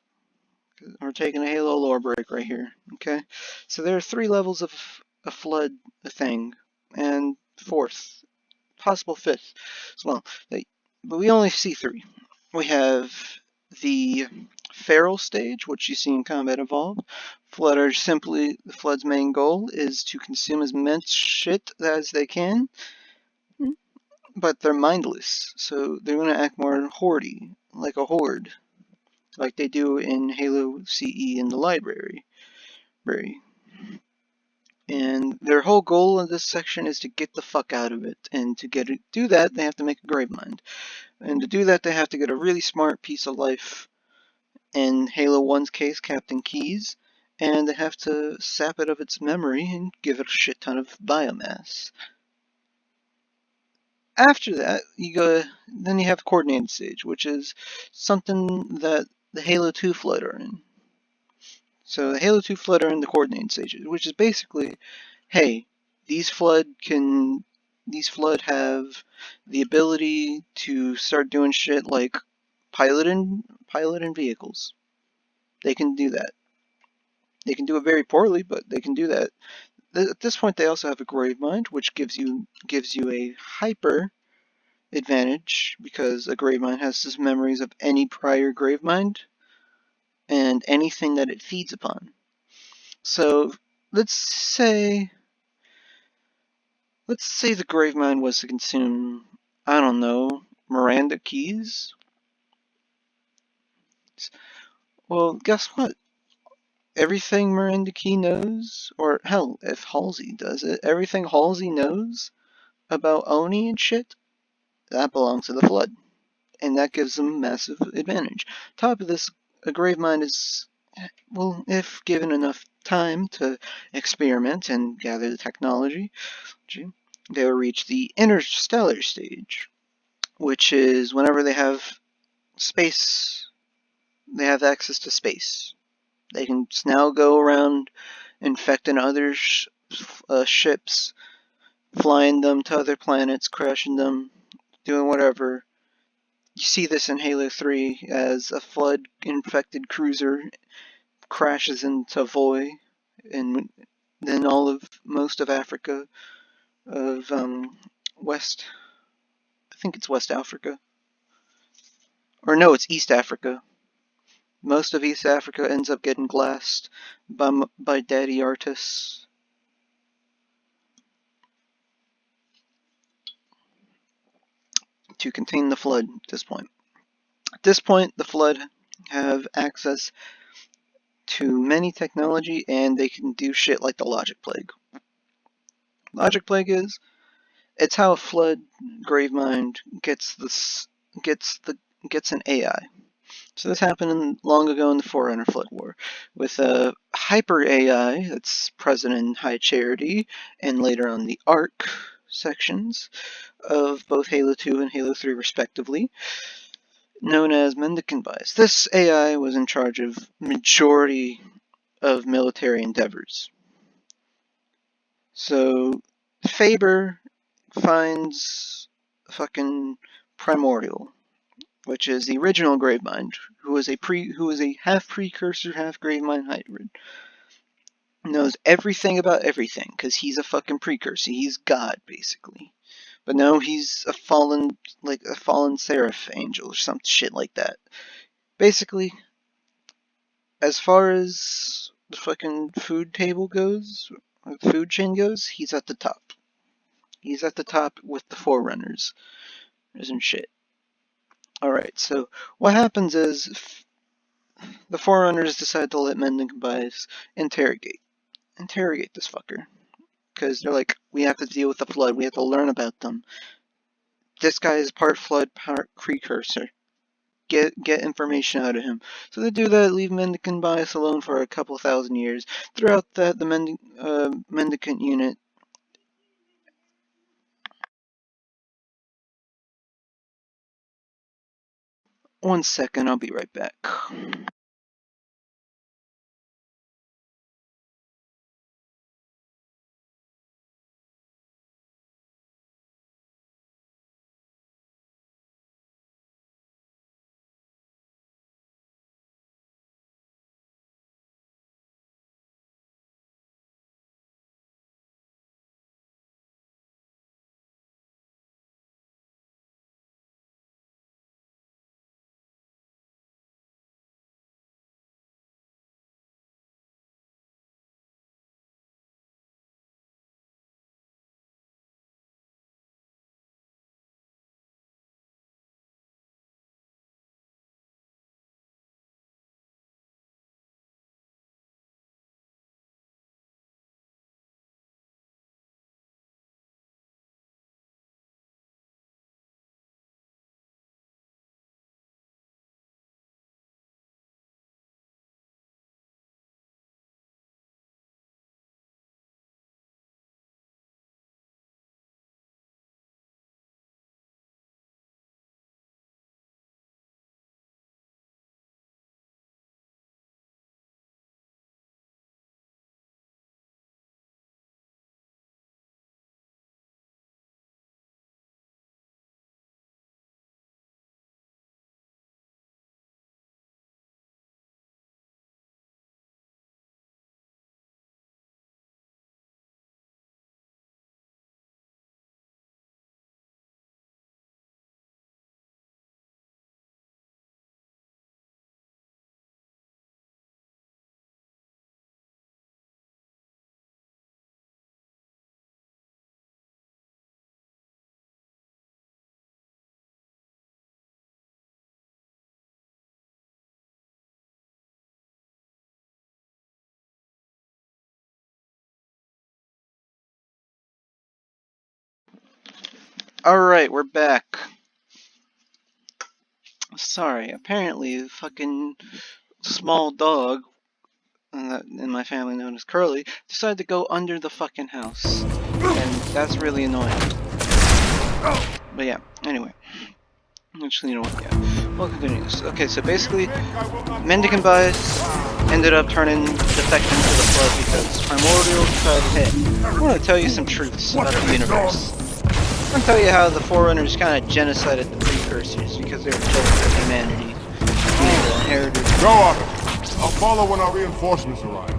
We're taking a Halo lore break right here, okay? So there are 3 levels of a Flood thing. And 4th. Possible 5th as well. But we only see 3. We have the Feral stage, which you see in Combat Evolved. The Flood's main goal is to consume as much shit as they can, but they're mindless, so they're going to act more hordy, like a horde, like they do in Halo CE in the library. And their whole goal in this section is to get the fuck out of it, and to do that, they have to make a Gravemind. And to do that, they have to get a really smart piece of life, in Halo 1's case, Captain Keyes, and they have to sap it of its memory and give it a shit ton of biomass. After that, then you have Coordinated Stage, which is something that the Halo 2 Flood are in. So the Halo 2 Flood are in the Coordinated Stages, which is basically, hey, these Flood have the ability to start doing shit like piloting vehicles. They can do that. They can do it very poorly, but they can do that. At this point, they also have a Gravemind, which gives you a hyper advantage, because a Gravemind has the memories of any prior Gravemind and anything that it feeds upon. So let's say the Gravemind was to consume, I don't know, Miranda Keyes. Well, guess what? Everything Miranda Key knows, or hell, if Halsey does it, everything Halsey knows about Oni and shit, that belongs to the Flood. And that gives them massive advantage. Top of this, a Gravemind is, well, if given enough time to experiment and gather the technology, they will reach the Interstellar stage, which is whenever they have space, they have access to space. They can now go around infecting other ships, flying them to other planets, crashing them, doing whatever. You see this in Halo 3 as a Flood-infected cruiser crashes into Voy, and then most of Africa, of West, I think it's West Africa. Or no, it's East Africa. Most of East Africa ends up getting glassed by Daddy Artis. To contain the Flood at this point. At this point, the Flood have access to many technology, and they can do shit like the Logic Plague. Logic Plague it's how a Flood Gravemind gets an AI. So this happened long ago in the Forerunner Flood War, with a hyper AI that's present in High Charity, and later on the Ark, sections of both Halo 2 and Halo 3 respectively, known as Mendicant Bias. This AI was in charge of majority of military endeavors. So Faber finds fucking Primordial, which is the original Gravemind, who is a half precursor, half Gravemind hybrid. Knows everything about everything, because he's a fucking precursor. He's God, basically. But no, he's a fallen seraph angel or some shit like that. Basically, as far as the fucking food table goes, or the food chain goes, he's at the top. He's at the top with the Forerunners. Isn't shit. Alright, so what happens is the Forerunners decide to let Mendicant Bias interrogate this fucker. Because they're like, we have to deal with the Flood, we have to learn about them. This guy is part Flood, part precursor. Get information out of him. So they do that, leave Mendicant Bias alone for a couple thousand years. Throughout that, the Mendicant unit. One second, I'll be right back. Alright, we're back. Sorry, apparently the fucking small dog in my family known as Curly decided to go under the fucking house. And that's really annoying. But yeah, anyway. Actually, you know what, yeah. We'll continue this. Okay, so basically, Mendicant Bias ended up turning defecting to the Flood because Primordial decided, hey, I want to tell you some truths about the universe. I'm going to tell you how the Forerunners kind of genocided the precursors because they were killed for humanity. The inheritors. Go up! I'll follow when our reinforcements arrive.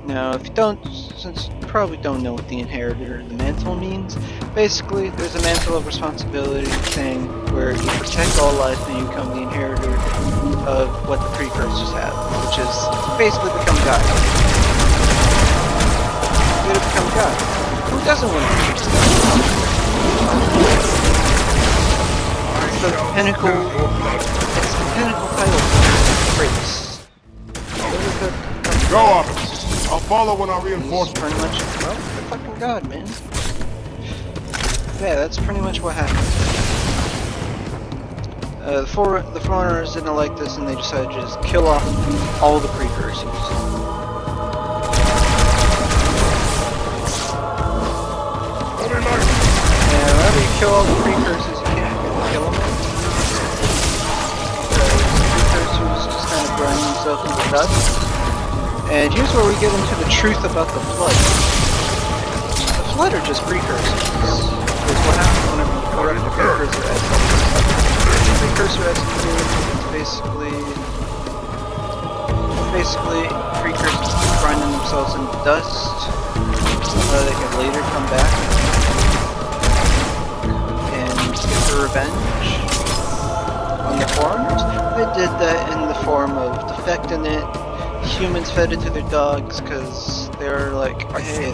Now, if you don't, since you probably don't know what the inheritor or the mantle means, basically, there's a mantle of responsibility thing where you protect all life and you become the inheritor of what the precursors have, which is basically become God. You're gonna become God. Who doesn't want to become God? It's the pinnacle title of traits. Go up! I'll follow when our reinforcements. Pretty much, well, you're fucking God, man. Yeah, that's pretty much what happened. The Forerunners didn't like this, and they decided to just kill off all the precursors. Very nice. up. And here's where we get into the truth about the Flood. The Flood are just precursors. Because what happens whenever you corrupt a precursor as precursor executed, it's basically precursors grinding themselves into dust. They can later come back and get their revenge on the foreigners. They did that in the form of defecting it. Humans fed it to their dogs because they were like, hey,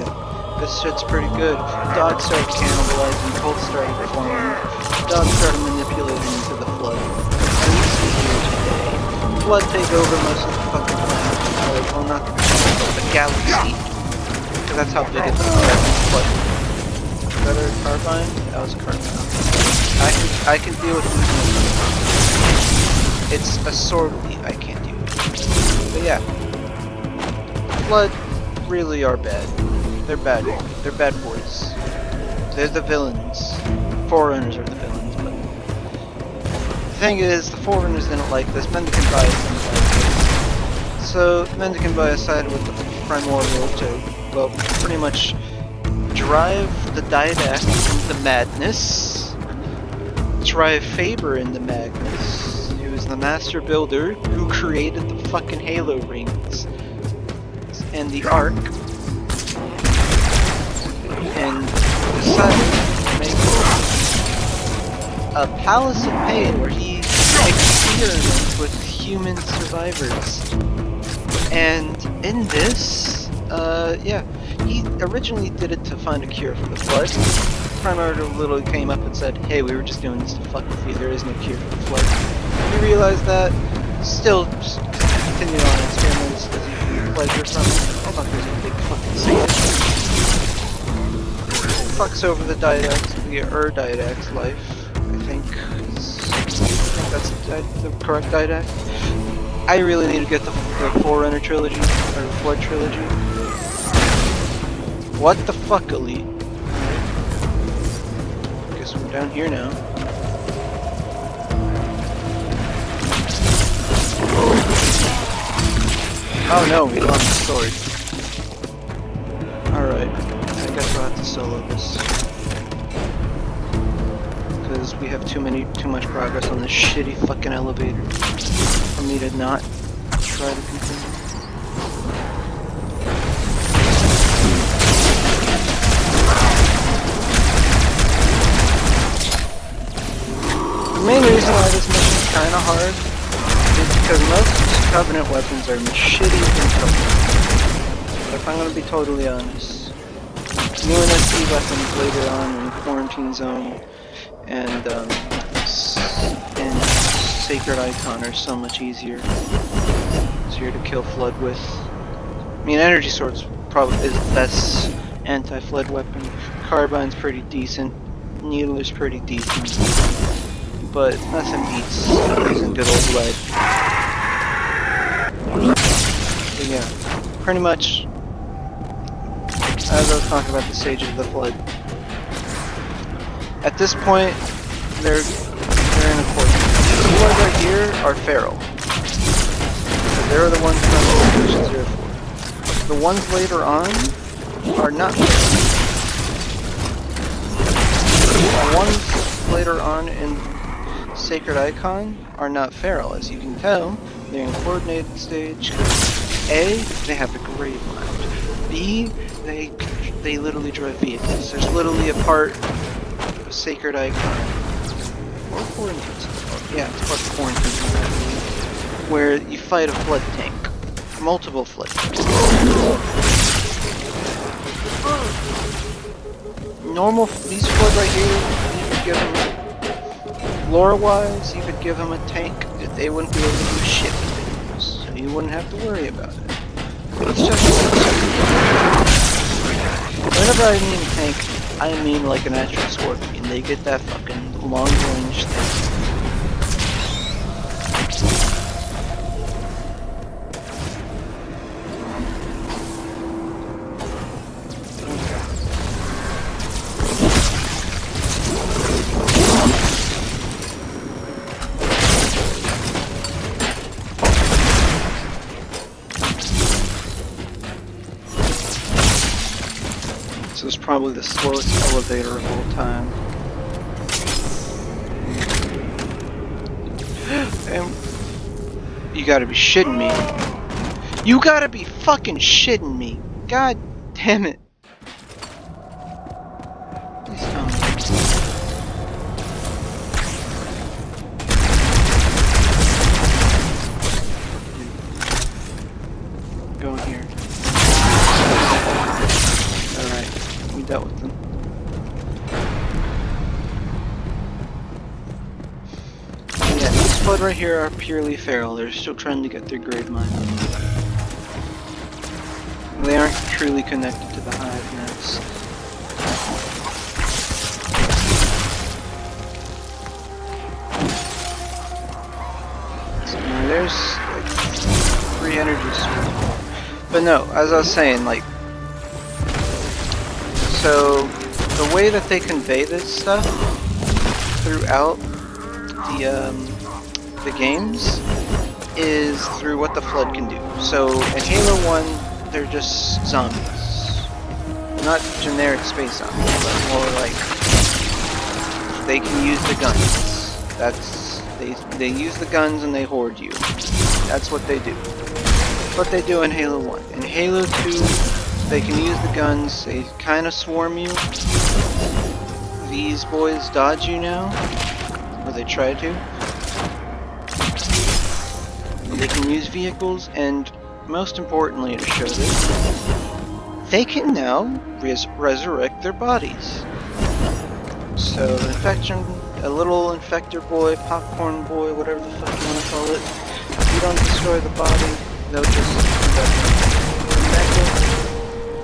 this shit's pretty good. Dogs started cannibalizing, cults started forming, dogs started manipulating into the Flood. And we see here today. Flood take over most of the fucking planet. Well, not the planet, but the galaxy. Because that's how big it's Flood. Is that a carbine? That was a carbine. I can deal with losing. It's a sword lead I can't deal with. But yeah. Flood really are bad. They're bad. They're bad boys. They're the villains. Forerunners are the villains, but the thing is, the Forerunners didn't like this. Mendicant Bias didn't like this. So Mendicant Bias sided with the Primordial to, well, pretty much drive the Didact into madness. Drive Faber into madness. He was the master builder who created the fucking Halo rings and the Ark, and decided to make a Palace of Pain where he experiments with human survivors. And in this, yeah, he originally did it to find a cure for the Flood. Primordial literally came up and said, hey, we were just doing this to fuck with you, there is no cure for the Flood. He realized that, still just continued on experiments because he drew pleasure from it. Oh fuck, there's a big fucking Saga. Fucks over the Didact's life, I think. That's the correct Didact. I really need to get the Forerunner trilogy, or the Flood trilogy. What the fuck, Elite? Guess we're down here now. Oh no, we lost the sword. Alright, I guess we'll have to solo this. Because we have too much progress on this shitty fucking elevator for me to not try to continue. The main reason why this mission is kinda hard is because most Covenant weapons are shitty and tough. But if I'm gonna be totally honest, UNSC weapons later on in Quarantine Zone and Sacred Icon are so much easier to kill Flood with. I mean, Energy Sword's probably is the best anti-Flood weapon. Carbine's pretty decent. Needler's pretty decent. But nothing beats using good old lead. But yeah, pretty much, as I was talking about the Sages of the Flood, at this point, they're in a court. The Flood right here are feral. So they're the ones from Division 04. The ones later on are not feral. The ones later on in Sacred Icon are not feral, as you can tell. They're in coordinated stage. A, they have the Gravemind. B, they literally drive vehicles. There's literally a part of Sacred Icon, or Quarantine, yeah, it's part of Quarantine, where you fight a Flood tank. Multiple Flood tanks. Normal, these Flood right here, you could give them, lore-wise, you could give them a tank, they wouldn't be able to do shit with it, so you wouldn't have to worry about it. It's just whenever I mean tank, I mean like an actual Scorpion. They get that fucking long-range thing. So it's probably the slowest elevator of all time. And you gotta be shitting me. You gotta be fucking shitting me. God damn it. Please tell me. Go in here. Alright, we dealt with them. Yeah, these flood right here are purely feral. They're still trying to get their grave mine. They aren't truly connected to the hive nets. So now there's like 3 energy sources. But no, as I was saying, like, so the way that they convey this stuff throughout the games is through what the Flood can do. So in Halo 1, they're just zombies. Not generic space zombies, but more like they can use the guns. That's they use the guns and they horde you. That's what they do. What they do in Halo 1. In Halo 2, they can use the guns, they kind of swarm you. These boys dodge you now, or they try to. They can use vehicles, and most importantly to show this, they can now resurrect their bodies. So infection, a little infector boy, popcorn boy, whatever the fuck you want to call it, if you don't destroy the body, they'll just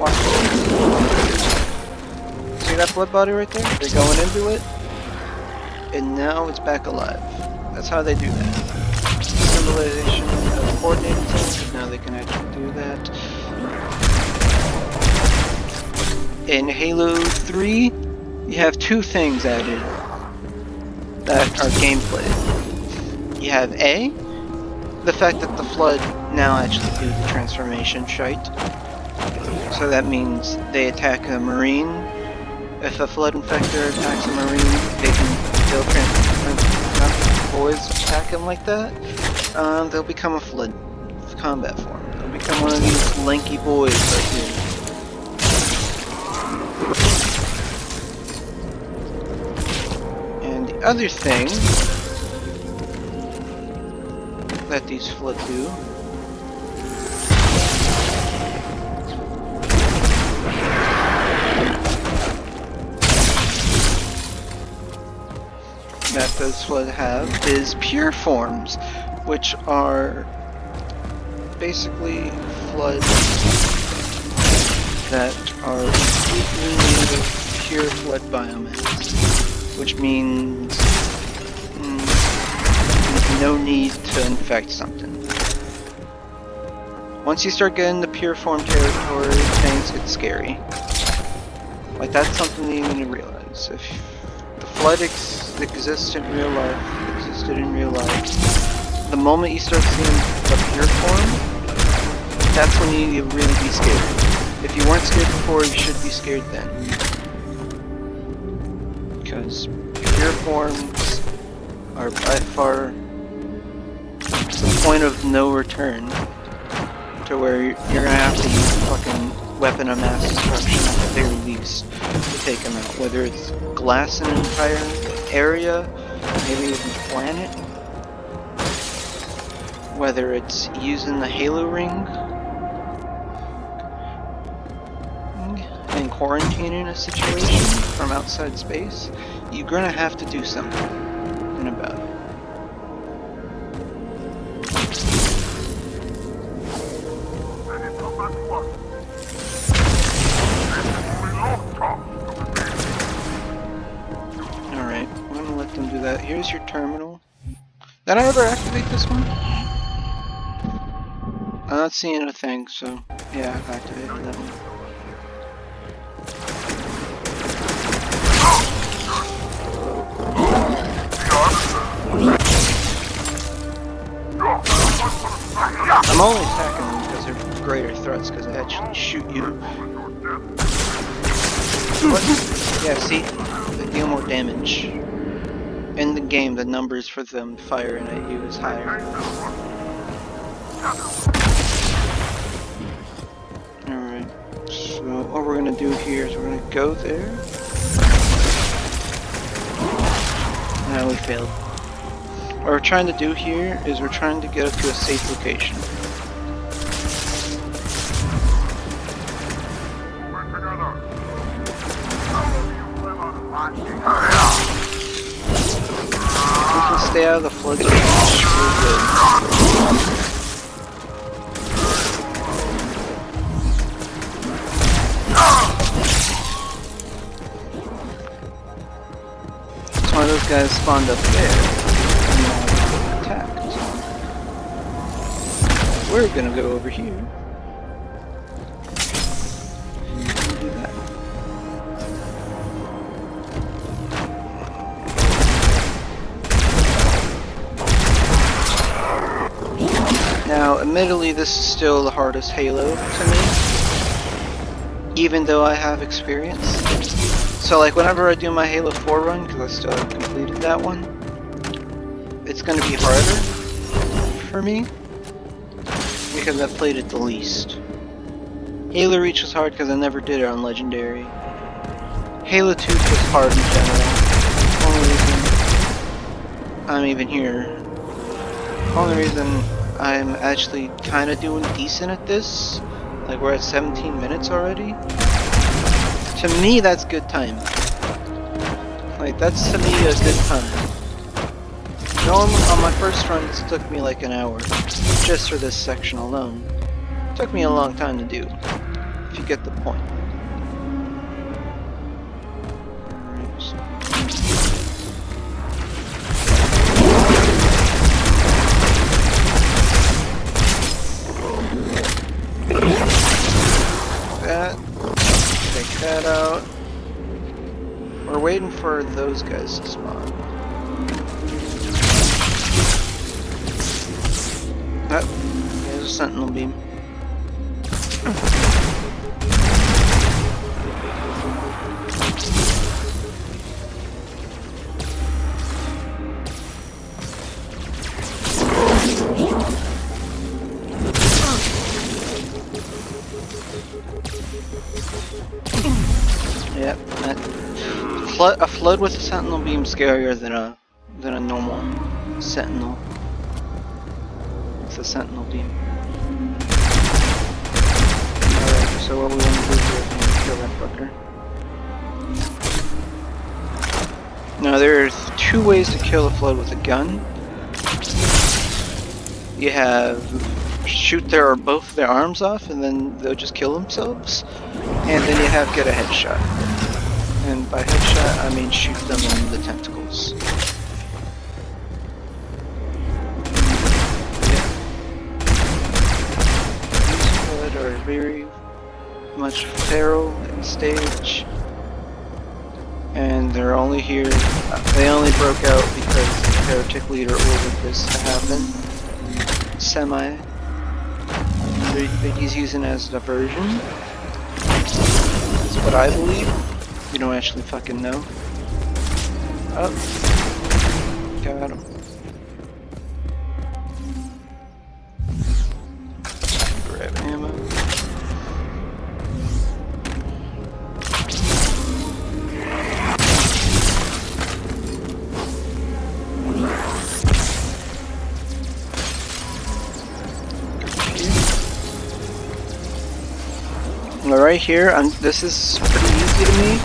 watch it. See that blood body right there? They're going into it, and now it's back alive. That's how they do that. Symbolization of coordinated things, now they can actually do that. In Halo 3, you have 2 things added that are gameplay. You have A, the fact that the Flood now actually do the transformation shite. So that means they attack a Marine. If a Flood Infector attacks a Marine, they'll transform. Boys attack him like that, they'll become a Flood combat form. They'll become one of these lanky boys right here. And the other thing that these Flood do that those Flood have is pure forms, which are basically Flood that are completely made of pure Flood biomass, which means no need to infect something. Once you start getting the pure form territory, things get scary. Like, that's something you need to realize. If the Flood existed in real life, the moment you start seeing the pure form, that's when you need to really be scared. If you weren't scared before, you should be scared then. Because pure forms are by far the point of no return, to where you're gonna have to use a fucking weapon of mass destruction at the very least to take them out. Whether it's glass an entire area, maybe even a planet, whether it's using the Halo ring and quarantining a situation from outside space, you're gonna have to do something about it. Alright, I'm gonna let them do that. Here's your terminal. Did I ever activate this one? I'm not seeing a thing, so yeah, I've activated that one. I'm only attacking them because they're greater threats, because they actually shoot you. What? Yeah, see? They deal more damage. In the game, the numbers for them firing at you is higher. Alright, so what we're gonna do here is we're gonna go there. No, we failed. What we're trying to do here is we're trying to get up to a safe location. We can stay out of the flood zone. We're good. That's why those guys spawned up there and now attacked. We're gonna go over here. Do that. Now, admittedly, this is still the hardest Halo to me, even though I have experience. So, like, whenever I do my Halo 4 run, because I still haven't completed that one, it's going to be harder for me, because I've played it the least. Halo Reach was hard because I never did it on Legendary. Halo 2 was hard in general. Only reason I'm even here. Only reason I'm actually kind of doing decent at this. Like, we're at 17 minutes already. To me, that's good time. Like, that's to me a good time. Normally, on my first run, this took me like an hour. Just for this section alone. It took me a long time to do. If you get the point. Alright, so. That. Take that out. We're waiting for those guys to spawn. There's a sentinel beam. Yep, a flood with a sentinel beam is scarier than a normal sentinel. It's a sentinel beam. Alright, so what we want to do here is kill that fucker. Now there's two ways to kill a flood with a gun. You have shoot their both their arms off and then they'll just kill themselves. And then you have get a headshot. And by headshot I mean shoot them in the tentacles. These are very much feral in stage. And they're only here, they only broke out because the Heretic leader ordered this to happen. Semi. He's using it as a diversion. That's what I believe. You don't actually fucking know. Oh. Got him. Grab ammo. Right here, this is pretty easy to me.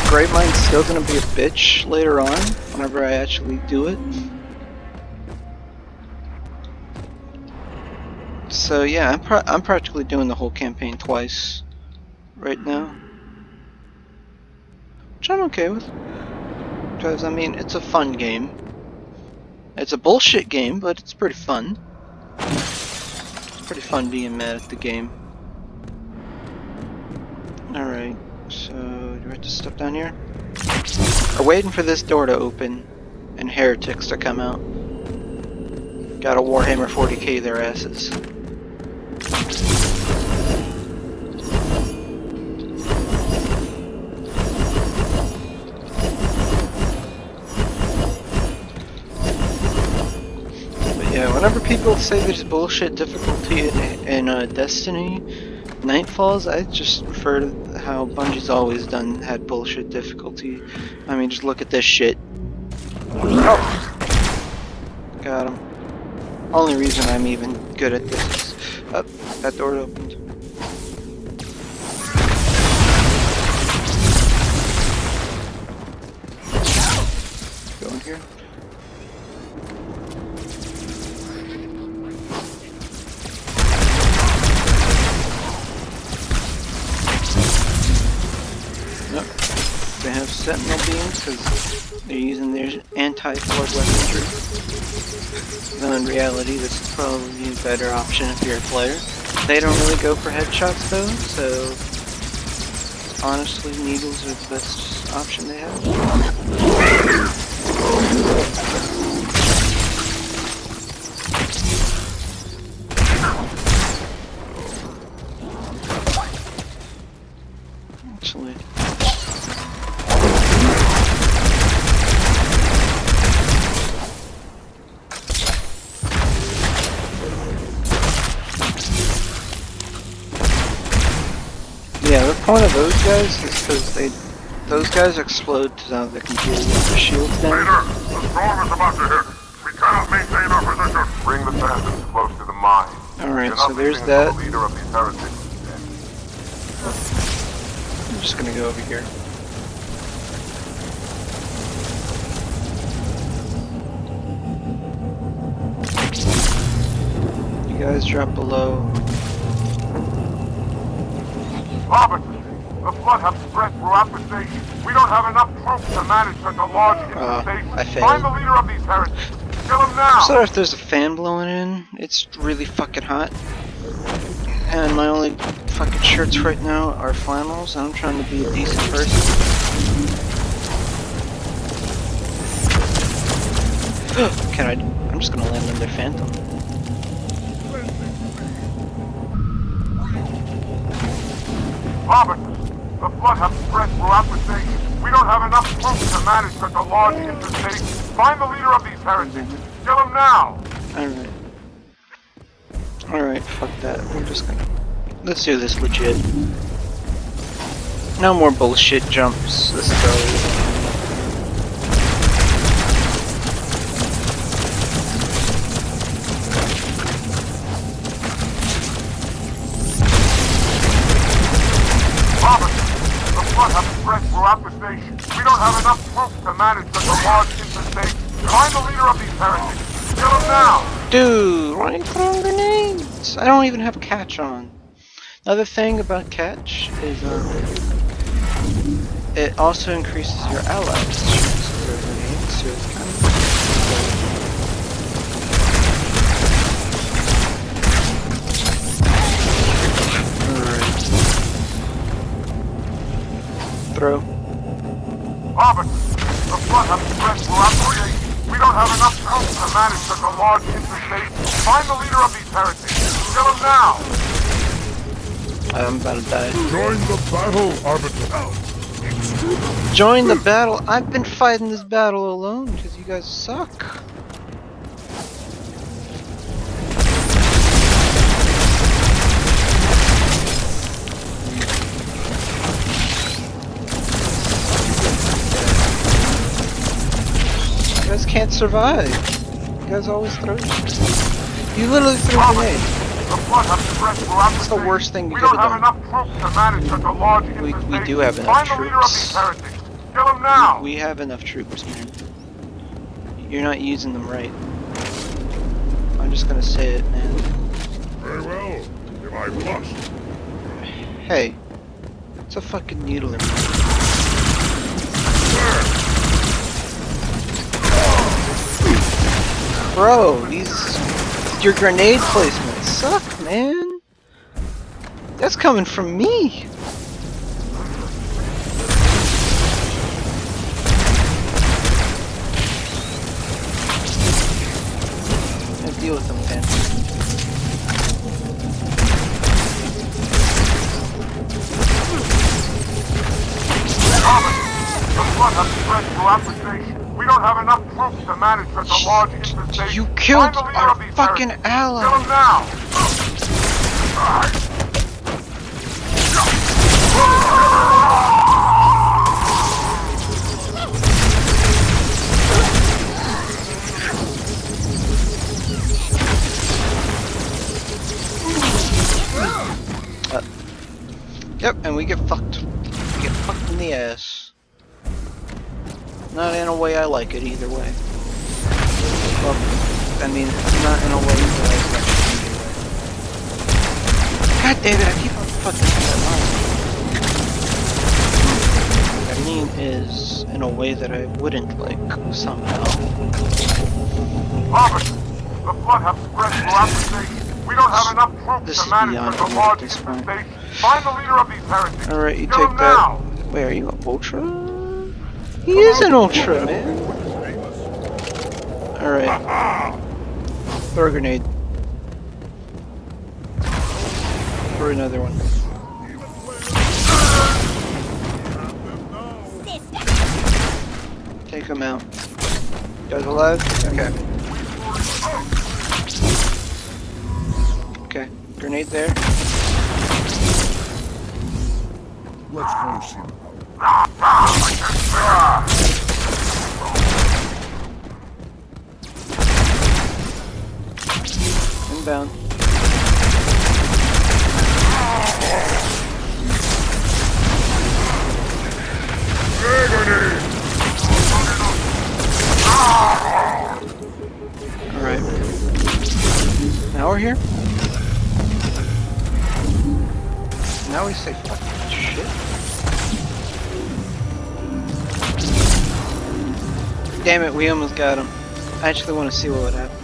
Gravemine's still gonna be a bitch later on, whenever I actually do it. So yeah, I'm practically doing the whole campaign twice right now, which I'm okay with. Because I mean, it's a fun game. It's a bullshit game, but it's pretty fun. It's pretty fun being mad at the game. Alright, so do we have to step down here? We're waiting for this door to open and Heretics to come out. Gotta Warhammer 40k their asses. Whenever people say there's bullshit difficulty in Destiny Nightfalls, I just refer to how Bungie's always had bullshit difficulty. I mean, just look at this shit. Oh! Got him. Only reason I'm even good at this is... Oh, that door opened. Go in here. Nope. They have sentinel beams because they're using their anti-forward weaponry. Though in reality, this is probably a better option if you're a player. They don't really go for headshots though, so honestly, needles are the best option they have. Actually. Yeah, the point of those guys is because those guys explode to the computer with the shields down. Leader, the storm is about to hit. We cannot maintain our position. Bring the phantoms close to the mine. Alright, so there's that. The leader of these heretics. I'm just gonna go over here. You guys drop below. Robert, the flood have spread throughout the station. We don't have enough troops to manage such a large infestation. I failed. Find the leader of these heretics. Kill him now. Sorry if there's a fan blowing in. It's really fucking hot. And my only fucking shirts right now are flannels, and I'm trying to be a decent person. I'm just gonna land on their phantom. Robert, the flood have spread throughout the station. We don't have enough troops to manage such a large infestation. Find the leader of these heretics. Kill him now. Alright. Alright, fuck that. We're just gonna... Let's do this legit. No more bullshit jumps. Let's go. Throughout the station. We don't have enough troops to manage such a large infestation. Find the leader of these heretics. Kill him now! Dude, why are you throwing grenades? I don't even have catch on. Another thing about catch is it also increases your allies' chance to throw grenades, so it's kind of throw. Robert, the flood has spread throughout the state. We don't have enough troops to manage such a large infestation. Find the leader of these heretics. Kill him now! I'm about to die. Join the battle, Arbiter. Join the battle? I've been fighting this battle alone because you guys suck. You guys can't survive. You guys always throw shit. You literally threw a grenade. That's the worst thing you could have done. We do have enough troops. Kill him now. We have enough troops, man. You're not using them right. I'm just gonna say it, man. Very well, if I must. Hey, it's a fucking needle in me. Bro, your grenade placements suck, man. That's coming from me. I'll deal with them, man. The flood has spread throughout the station. We don't have enough troops to manage such a large infestation. You killed Find the leader our of these fucking heretics. ally. Kill him now! Yep, and we get fucked. We get fucked in the ass. Not in a way I like it either way. Well, I mean, not in a way that I like it either way. God damn it, I keep on fucking that line. What I mean is, in a way that I wouldn't like, somehow. Robert, the flood have spread throughout the state. We don't have enough troops This to is manage beyond such a me large at this point. infestation. Find the leader of these heretics. Alright, you Kill take him that. now. Wait, are you an ultra? He is an ultra, man. Alright. Throw a grenade. Throw another one. Take him out. You guys alive? Okay. Okay. Grenade there. Let's force him. Inbound. Alright. Now we're here. Now we say fucking shit. Damn it, we almost got him. I actually want to see what would happen.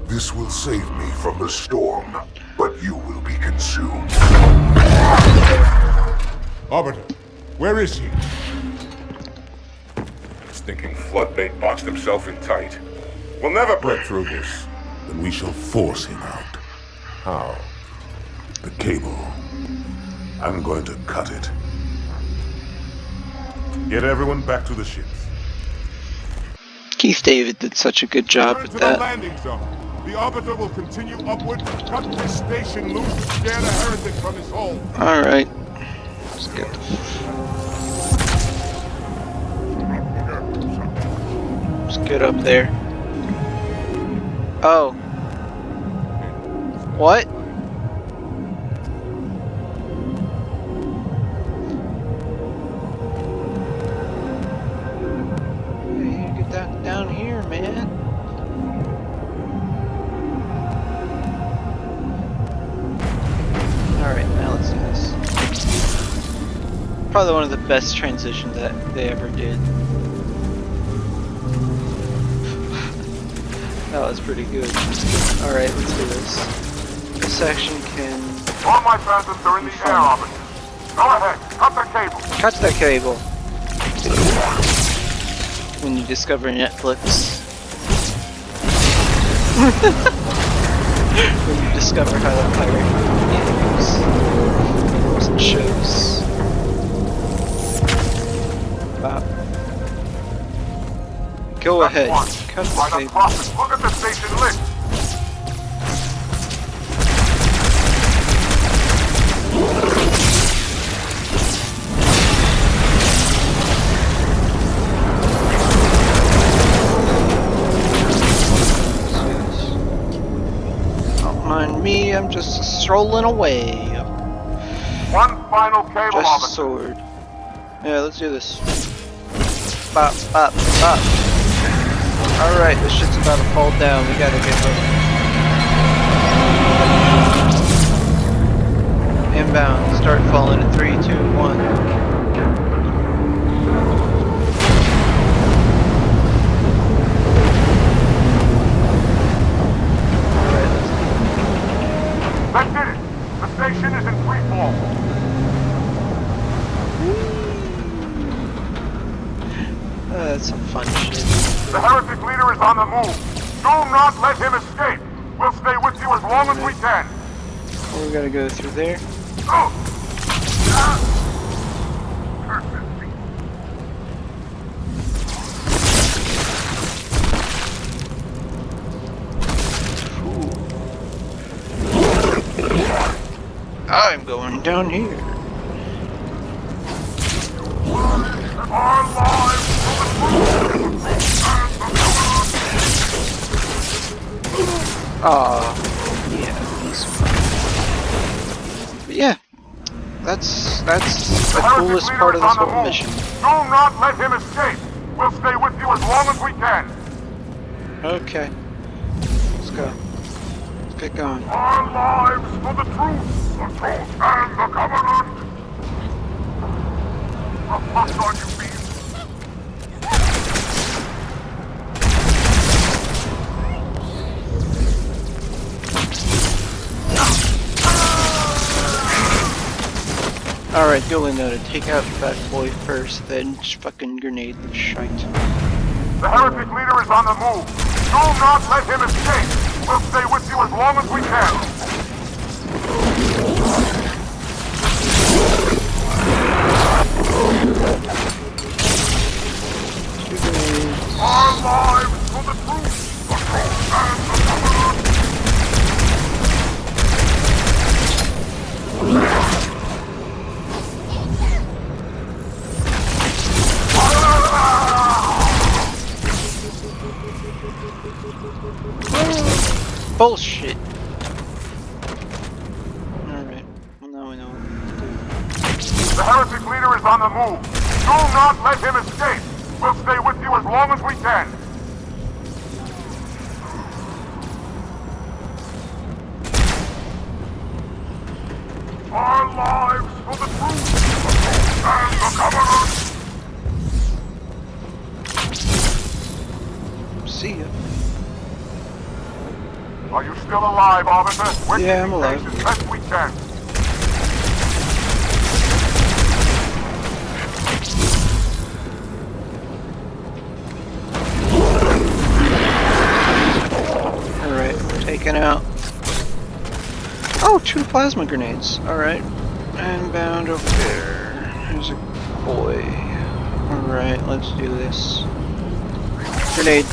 This will save me from the storm, but you will be consumed. Arbiter, where is he? Stinking floodbait boxed himself in tight. We'll never Break through this. Then we shall force him out. How? The cable. I'm going to cut it. Get everyone back to the ships. Keith David did such a good job Turn with to the that. landing zone. The Arbiter will continue upward, cut this station loose, and scare the heretic from his hole. Alright. Let's get the Let's get up there. Oh. What? Hey, get down here, man. Alright, now let's do this. Probably one of the best transitions that they ever did. That was pretty good. Alright, let's do this. This section can... All my transits are in the air, Robert. Go ahead, cut the cable. Cut the cable! When you discover Netflix. When you discover how to pirate games and shows. Wow. Go ahead, cut the By the cable. prophet, look at the station list. Don't mind me, I'm just strolling away. One final cable, Just a Robert. sword. Yeah, let's do this. Bop, bop, bop. Alright, this shit's about to fall down. We gotta get hooked. Inbound. Start falling in 3, 2, 1. That did it. The station is in free fall. that's some fun shit. The heretic leader is on the move. Do not let him escape. We'll stay with you as long as we can. We're gonna go through there. I'm going down here. Yeah, he's fine. But yeah, that's the coolest part of this whole mission. Do not let him escape. We'll stay with you as long as we can. Okay, let's go. Let's get going. Our lives for the truth, and the covenant. The fuck are you being? Alright, duly noted. Take out that boy first, then fucking grenade the shite. The heretic leader is on the move. Do not let him escape. We'll stay with you as long as we can. Our lives for the truth, the truth and the covenant. Bullshit! Alright, well now we know what to The heretic leader is on the move. Do not let him escape. We'll stay with you as long as we can. Our lives for the truth, and the covenant. do. See ya. Are you still alive, officer? We're Yeah, I'm keeping alive. pace as best we can. Alright, we're taking out... Oh, 2 plasma grenades. Alright. And bound over there. There's a boy. Alright, let's do this. Grenade.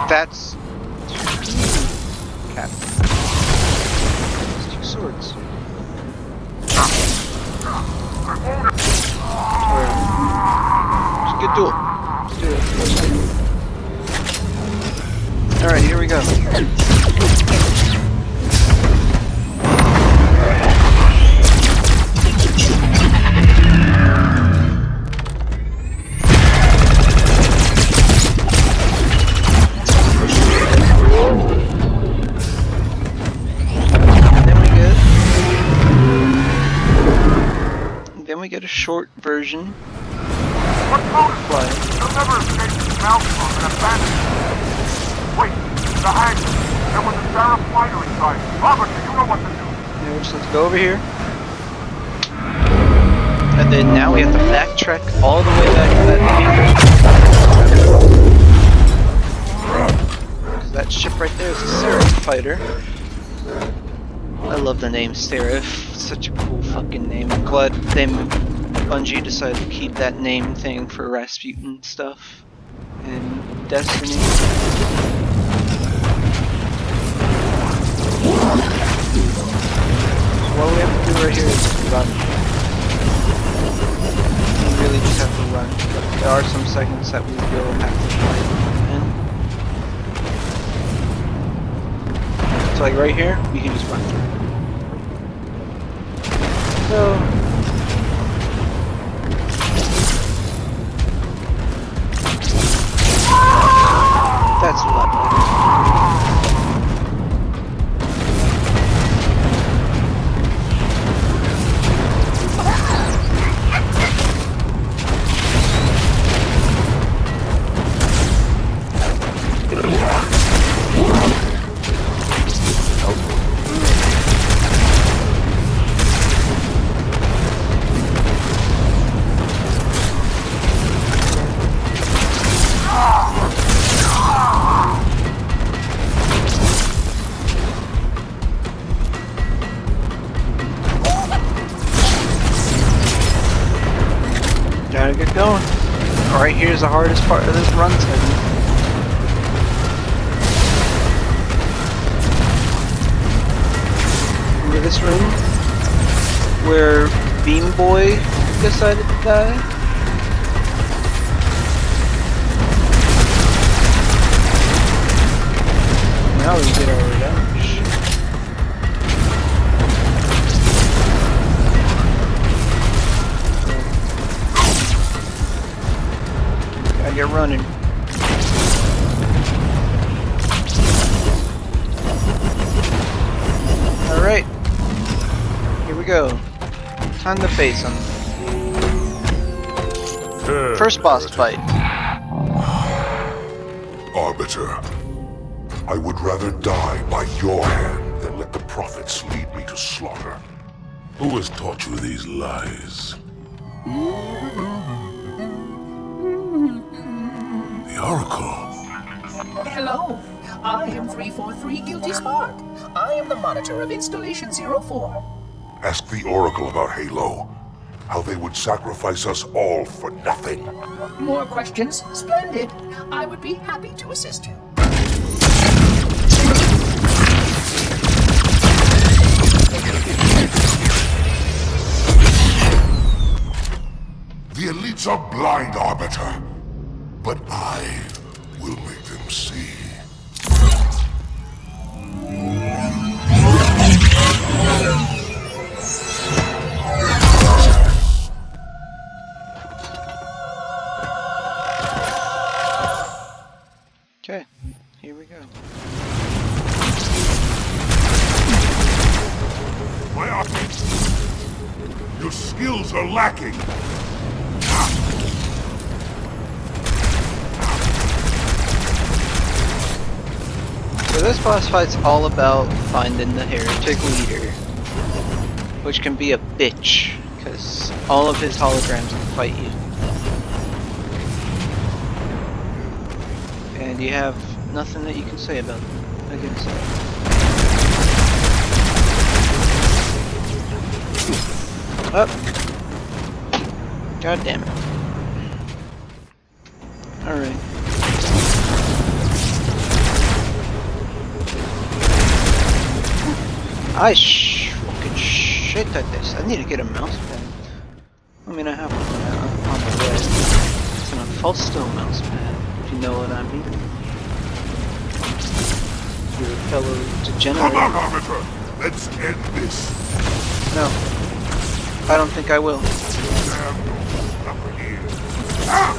That's... Cap. It's 2 swords. Alright. Just get duel. Let's do it. Alright, here we go. Then we get a short version. What's notice? Fly. You'll never escape this mountain from an abandoned. Wait, the hangar. There was a Sarah fighter inside. Officer, you know what to do. Yeah, just let's go over here. And then now we have to backtrack all the way back to that hangar. 'Cause that ship right there is a Seraph fighter. I love the name Seraph. It's such a cool fucking name. I'm glad Bungie decided to keep that name thing for Rasputin stuff in Destiny. So what we have to do right here is run. We really just have to run. But there are some segments that we will have to fight in. So like right here, we can just run through. So that's a lot better. right here's the hardest part of this run segment. Remember this room? Where Beam Boy decided to die? Now we get our revenge. Gotta get running. Alright. Here we go. Time to face him. First boss fight. Arbiter, I would rather die by your hand than let the prophets lead me to slaughter. Who has taught you these lies? The Oracle. Hello, I am 343 Guilty Spark. I am the monitor of Installation 04. Ask the Oracle about Halo. How they would sacrifice us all for nothing. More questions? Splendid. I would be happy to assist you. The elites are blind, Arbiter. But I will make them see. Okay, here we go. My your skills are lacking. So this boss fight's all about finding the heretic leader, which can be a bitch, because all of his holograms can fight you. And you have nothing that you can say about them against it. Oh! God damn it. Alright. I fucking shit at this. I need to get a mouse pad. I mean, I have one on the way. It's an Falsto mouse pad, if you know what I mean. You're a fellow degenerate. Come on, Arbiter! Let's end this! No. I don't think I will. Damn, up here. Ah!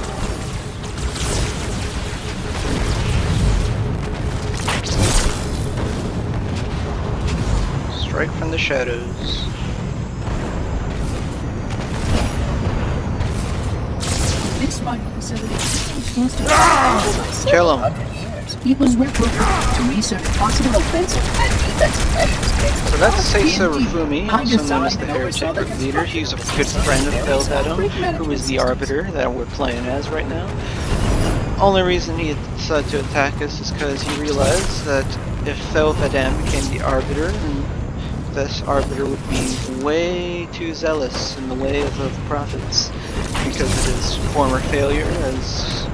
Strike from the shadows. This mining facility seems to Kill him. It was retrofitted to research possible offensive and defensive measures. So that's Seisa Rufumi, also known as the Heretic leader. He's a good friend of Felvadum, who is the Arbiter that we're playing as right now. Only reason he decided to attack us is because he realized that if Felvadam became the Arbiter, then this Arbiter would be way too zealous in the way of the prophets because of his former failure as,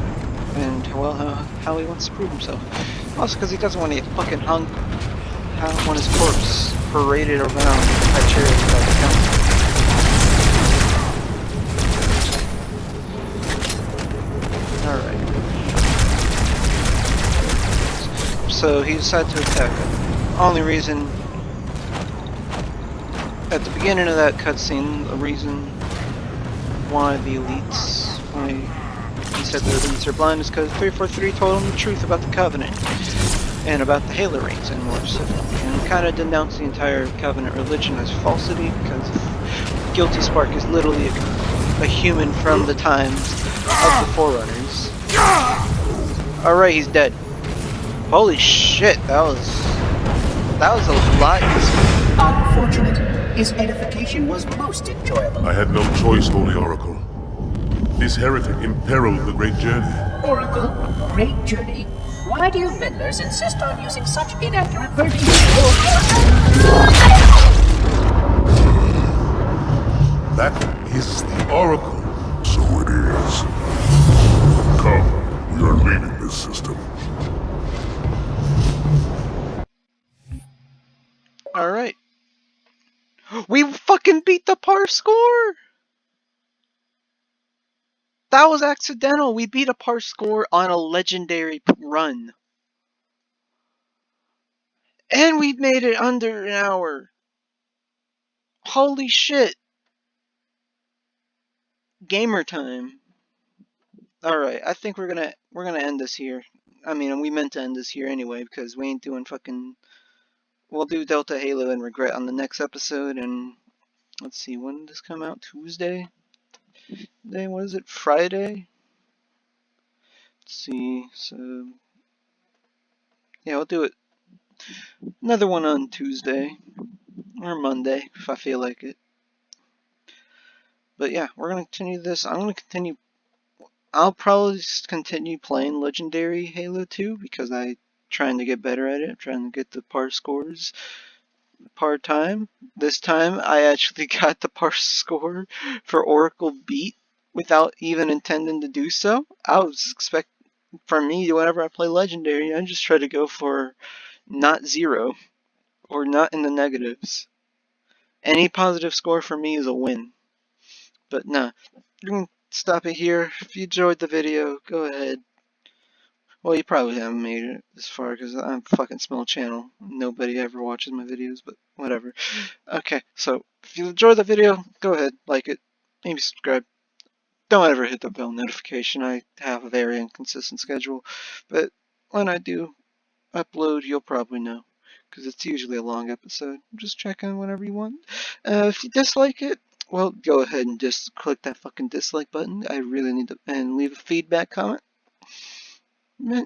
and well, how he wants to prove himself. Also because he doesn't want to get fucking hung, want his corpse paraded around by chariots by the council. Alright. So he decided to attack him. Only reason, at the beginning of that cutscene, the reason why the elites, why he said the elites are blind is because 343 told him the truth about the Covenant and about the Halo rings and more specifically, and kind of denounced the entire Covenant religion as falsity because Guilty Spark is literally a human from the times of the Forerunners. Alright, he's dead. Holy shit, that was a lot. unfortunate. His edification was most enjoyable. I had no choice, Holy Oracle. This heretic imperiled the great journey. Oracle, great journey. Why do you meddlers insist on using such inaccurate verbiage? That is the Oracle. So it is. Come, we are leaving this system. Alright. We fucking beat the par score! That was accidental. We beat a par score on a legendary run. And we made it under an hour. Holy shit. Gamer time. Alright, I think we're gonna end this here. I mean, we meant to end this here anyway, because we ain't doing fucking... We'll do Delta Halo and Regret on the next episode, and... Let's see, when did this come out? Tuesday? Then what is it? Friday? Let's see, so... Yeah, we'll do it. Another one on Tuesday. Or Monday, if I feel like it. But yeah, we're gonna continue this. I'll probably just continue playing Legendary Halo 2 because I'm trying to get better at it. I'm trying to get the par scores, par time. This time I actually got the par score for Oracle Beat without even intending to do so. I was expecting, for me, whenever I play Legendary, I just try to go for not 0 or not in the negatives. Any positive score for me is a win. But nah, I'm going to stop it here. If you enjoyed the video, go ahead. Well, you probably haven't made it this far because I'm a fucking small channel. Nobody ever watches my videos, but whatever. Okay, so if you enjoyed the video, go ahead, like it, maybe subscribe. Don't ever hit the bell notification. I have a very inconsistent schedule, but when I do upload, you'll probably know because it's usually a long episode. Just check in whenever you want. If you dislike it, well, go ahead and just click that fucking dislike button. I really need to, and leave a feedback comment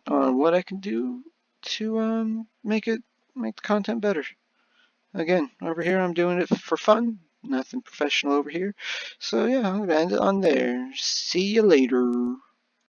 on what I can do to make the content better. Again, over here I'm doing it for fun, nothing professional over here. So yeah, I'm gonna end it on there. See you later.